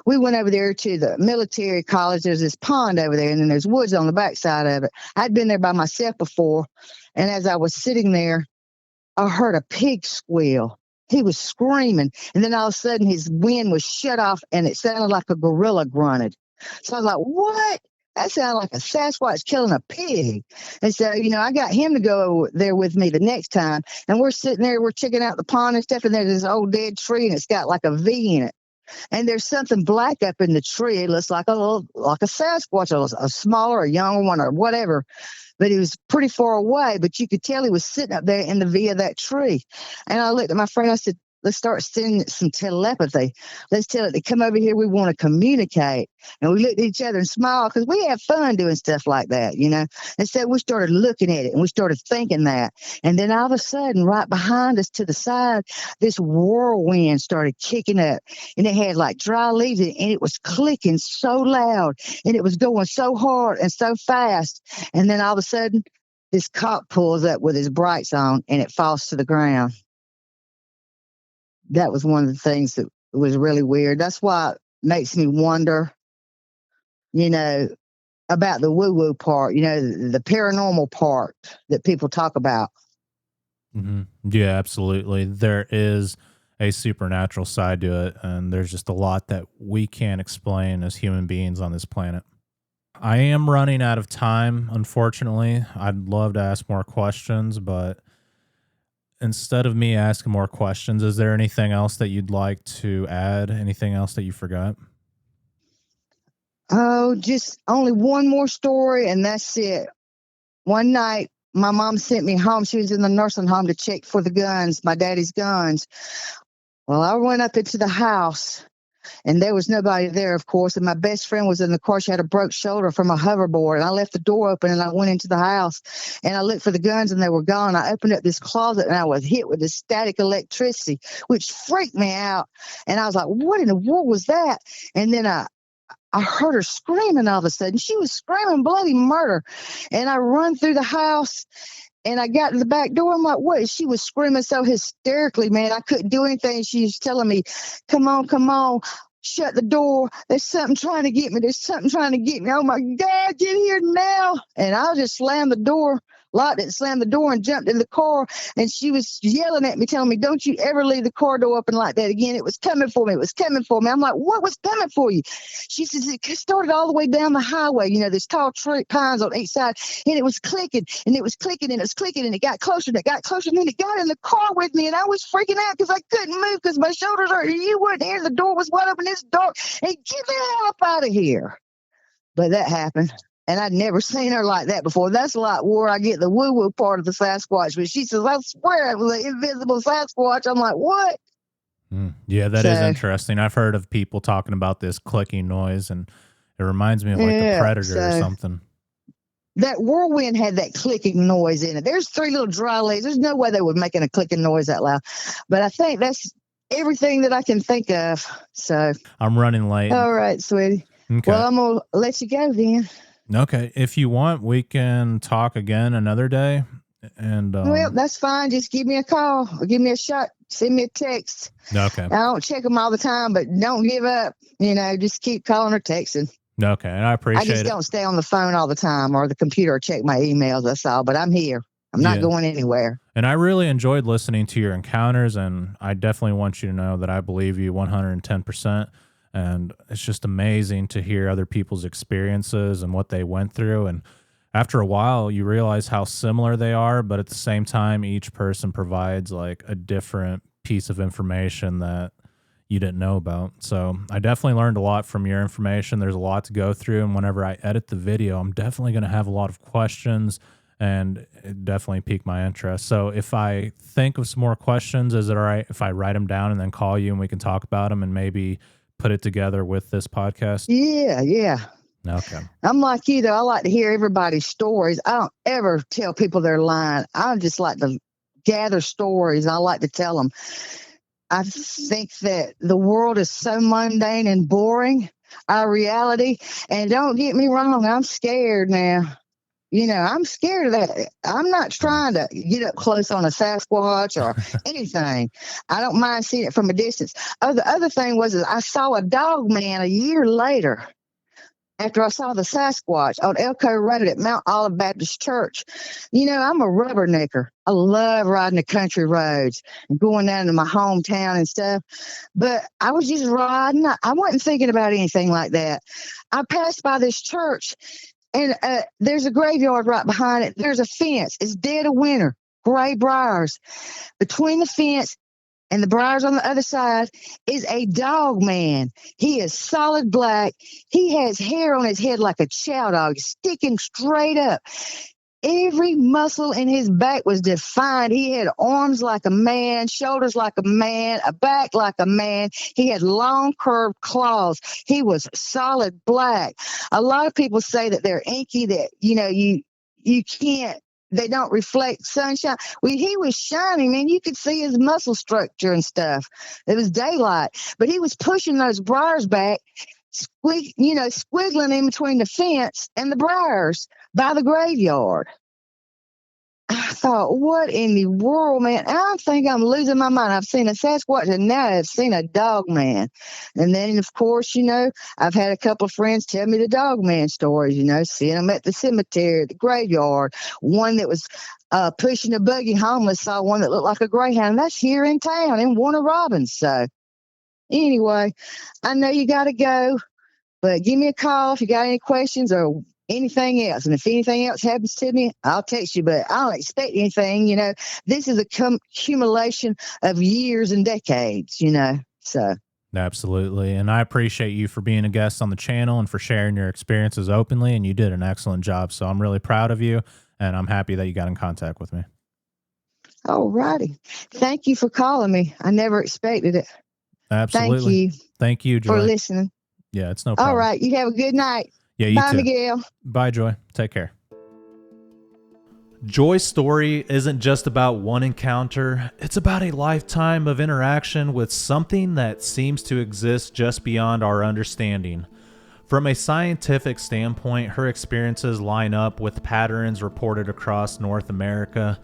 S2: We went over there to the military college. There's this pond over there, and then there's woods on the backside of it. I'd been there by myself before, and as I was sitting there, I heard a pig squeal. He was screaming, and then all of a sudden his wind was shut off, and it sounded like a gorilla grunted. So I was like, what? That sounded like a Sasquatch killing a pig. And so, I got him to go over there with me the next time, and we're sitting there, we're checking out the pond and stuff, and there's this old dead tree, and it's got like a V in it. And there's something black up in the tree. It looks like a Sasquatch, a smaller, a younger one, or whatever. But he was pretty far away. But you could tell he was sitting up there in the V of that tree. And I looked at my friend. I said, "Let's start sending some telepathy. Let's tell it to come over here. We want to communicate." And we looked at each other and smiled, because we have fun doing stuff like that, And so we started looking at it, and we started thinking that. And then all of a sudden, right behind us to the side, this whirlwind started kicking up, and it had like dry leaves, and it was clicking so loud, and it was going so hard and so fast. And then all of a sudden, this cop pulls up with his brights on, and it falls to the ground. That was one of the things that was really weird. That's why it makes me wonder, you know, about the woo-woo part, the paranormal part that people talk about.
S1: Yeah, absolutely. There is a supernatural side to it, and there's just a lot that we can't explain as human beings on this planet. I am running out of time, unfortunately. I'd love to ask more questions, but instead of me asking more questions, is there anything else that you'd like to add? Anything else that you forgot?
S2: Oh, just only one more story, and that's it. One night, my mom sent me home. She was in the nursing home to check for the guns, my daddy's guns. Well, I went up into the house, and there was nobody there, of course. And my best friend was in the car. She had a broke shoulder from a hoverboard. And I left the door open, and I went into the house, and I looked for the guns, and they were gone. I opened up this closet, and I was hit with the static electricity, which freaked me out. And I was like, what in the world was that? And then I heard her screaming all of a sudden. She was screaming bloody murder. And I run through the house, and I got to the back door. I'm like, what? She was screaming so hysterically, man. I couldn't do anything. She was telling me, come on, shut the door. There's something trying to get me. There's something trying to get me. Oh, my God, get here now. And I just slammed the door, locked it, slammed the door, and jumped in the car. And she was yelling at me, telling me, don't you ever leave the car door open like that again. It was coming for me. It was coming for me. I'm like, what was coming for you? She says, it started all the way down the highway. You know, there's tall pines on each side. And it was clicking, and it was clicking, and it was clicking, and it got closer, and it got closer. And then it got in the car with me, and I was freaking out because I couldn't move because my shoulders hurt. You wouldn't hear. The door was wide open. It's dark. And get the hell up out of here. But that happened. And I'd never seen her like that before. That's like where I get the woo-woo part of the Sasquatch. But she says, I swear it was an invisible Sasquatch. I'm like, what?
S1: Yeah, that is interesting. I've heard of people talking about this clicking noise, and it reminds me of like the Predator or something.
S2: That whirlwind had that clicking noise in it. There's 3 little dry legs. There's no way they were making a clicking noise that loud. But I think that's everything that I can think of. So
S1: I'm running late.
S2: All right, sweetie. Okay. Well, I'm going to let you go then.
S1: Okay. If you want, we can talk again another day. And
S2: well, that's fine. Just give me a call or give me a shot. Send me a text.
S1: Okay.
S2: I don't check them all the time, but don't give up. You know, just keep calling or texting.
S1: Okay. And I appreciate it.
S2: I just don't stay on the phone all the time or the computer or check my emails. That's all. But I'm here. I'm not going anywhere.
S1: And I really enjoyed listening to your encounters, and I definitely want you to know that I believe you 110%. And it's just amazing to hear other people's experiences and what they went through. And after a while, you realize how similar they are, but at the same time, each person provides like a different piece of information that you didn't know about. So I definitely learned a lot from your information. There's a lot to go through. And whenever I edit the video, I'm definitely going to have a lot of questions, and it definitely piqued my interest. So if I think of some more questions, is it all right if I write them down and then call you and we can talk about them and maybe put it together with this podcast?
S2: Yeah.
S1: Okay.
S2: I'm like you, though. I like to hear everybody's stories. I don't ever tell people they're lying. I just like to gather stories. I like to tell them. I think that the world is so mundane and boring, our reality. And don't get me wrong, I'm scared now. You know, I'm scared of that. I'm not trying to get up close on a Sasquatch or anything. I don't mind seeing it from a distance. Oh, the other thing was that I saw a dog man a year later after I saw the Sasquatch on Elko Road at Mount Olive Baptist Church. You know, I'm a rubbernecker. I love riding the country roads and going down to my hometown and stuff. But I was just riding. I wasn't thinking about anything like that. I passed by this church, and there's a graveyard right behind it. There's a fence. It's dead of winter, gray briars. Between the fence and the briars on the other side is a dog man. He is solid black. He has hair on his head like a chow dog, sticking straight up. Every muscle in his back was defined. He had arms like a man, shoulders like a man, a back like a man. He had long curved claws. He was solid black. A lot of people say that they're inky, that, you know, you can't, they don't reflect sunshine. Well, he was shining, man. You could see his muscle structure and stuff. It was daylight, but he was pushing those briars back, squiggling in between the fence and the briars by the graveyard. I thought, what in the world, man? I think I'm losing my mind. I've seen a Sasquatch, and now I've seen a dog man. And then, of course, you know, I've had a couple of friends tell me the dog man stories, you know, seeing them at the cemetery, the graveyard. One that was pushing a buggy homeless saw one that looked like a greyhound. That's here in town in Warner Robins. So anyway, I know you got to go, but give me a call if you got any questions or anything else. And if anything else happens to me, I'll text you, but I don't expect anything. You know, this is a accumulation of years and decades, you know, so.
S1: Absolutely. And I appreciate you for being a guest on the channel and for sharing your experiences openly. And you did an excellent job. So I'm really proud of you. And I'm happy that you got in contact with me.
S2: All righty. Thank you for calling me. I never expected it. Thank
S1: Absolutely.
S2: you
S1: Thank you,
S2: for
S1: Joy.
S2: listening.
S1: Yeah, it's no
S2: All
S1: problem.
S2: right. You have a good night.
S1: Yeah, you
S2: Bye,
S1: too.
S2: Miguel.
S1: Bye, Joy. Take care. Joy's story isn't just about one encounter, it's about a lifetime of interaction with something that seems to exist just beyond our understanding. From a scientific standpoint, her experiences line up with patterns reported across North America: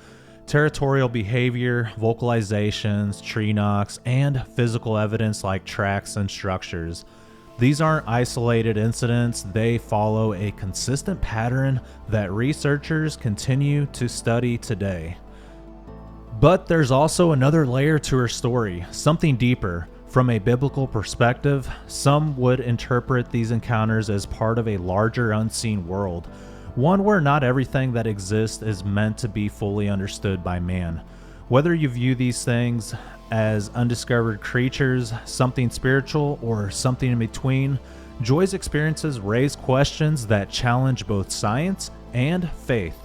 S1: territorial behavior, vocalizations, tree knocks, and physical evidence like tracks and structures. These aren't isolated incidents, they follow a consistent pattern that researchers continue to study today. But there's also another layer to her story, something deeper. From a biblical perspective, some would interpret these encounters as part of a larger unseen world, one where not everything that exists is meant to be fully understood by man. Whether you view these things as undiscovered creatures, something spiritual, or something in between, Joy's experiences raise questions that challenge both science and faith.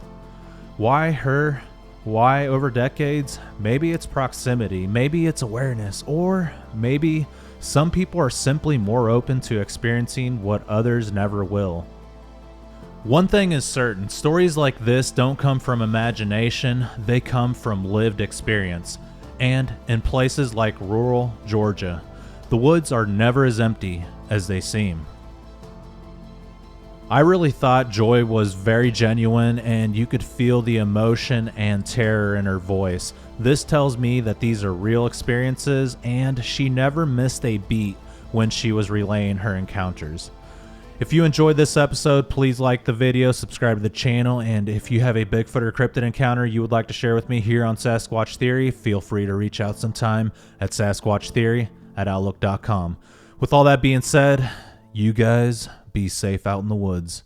S1: Why her? Why over decades? Maybe it's proximity, maybe it's awareness, or maybe some people are simply more open to experiencing what others never will. One thing is certain, stories like this don't come from imagination, they come from lived experience. And in places like rural Georgia, the woods are never as empty as they seem. I really thought Joy was very genuine, and you could feel the emotion and terror in her voice. This tells me that these are real experiences, and she never missed a beat when she was relaying her encounters. If you enjoyed this episode, please like the video, subscribe to the channel, and if you have a Bigfoot or cryptid encounter you would like to share with me here on Sasquatch Theory, feel free to reach out sometime at sasquatchtheory@outlook.com. With all that being said, you guys be safe out in the woods.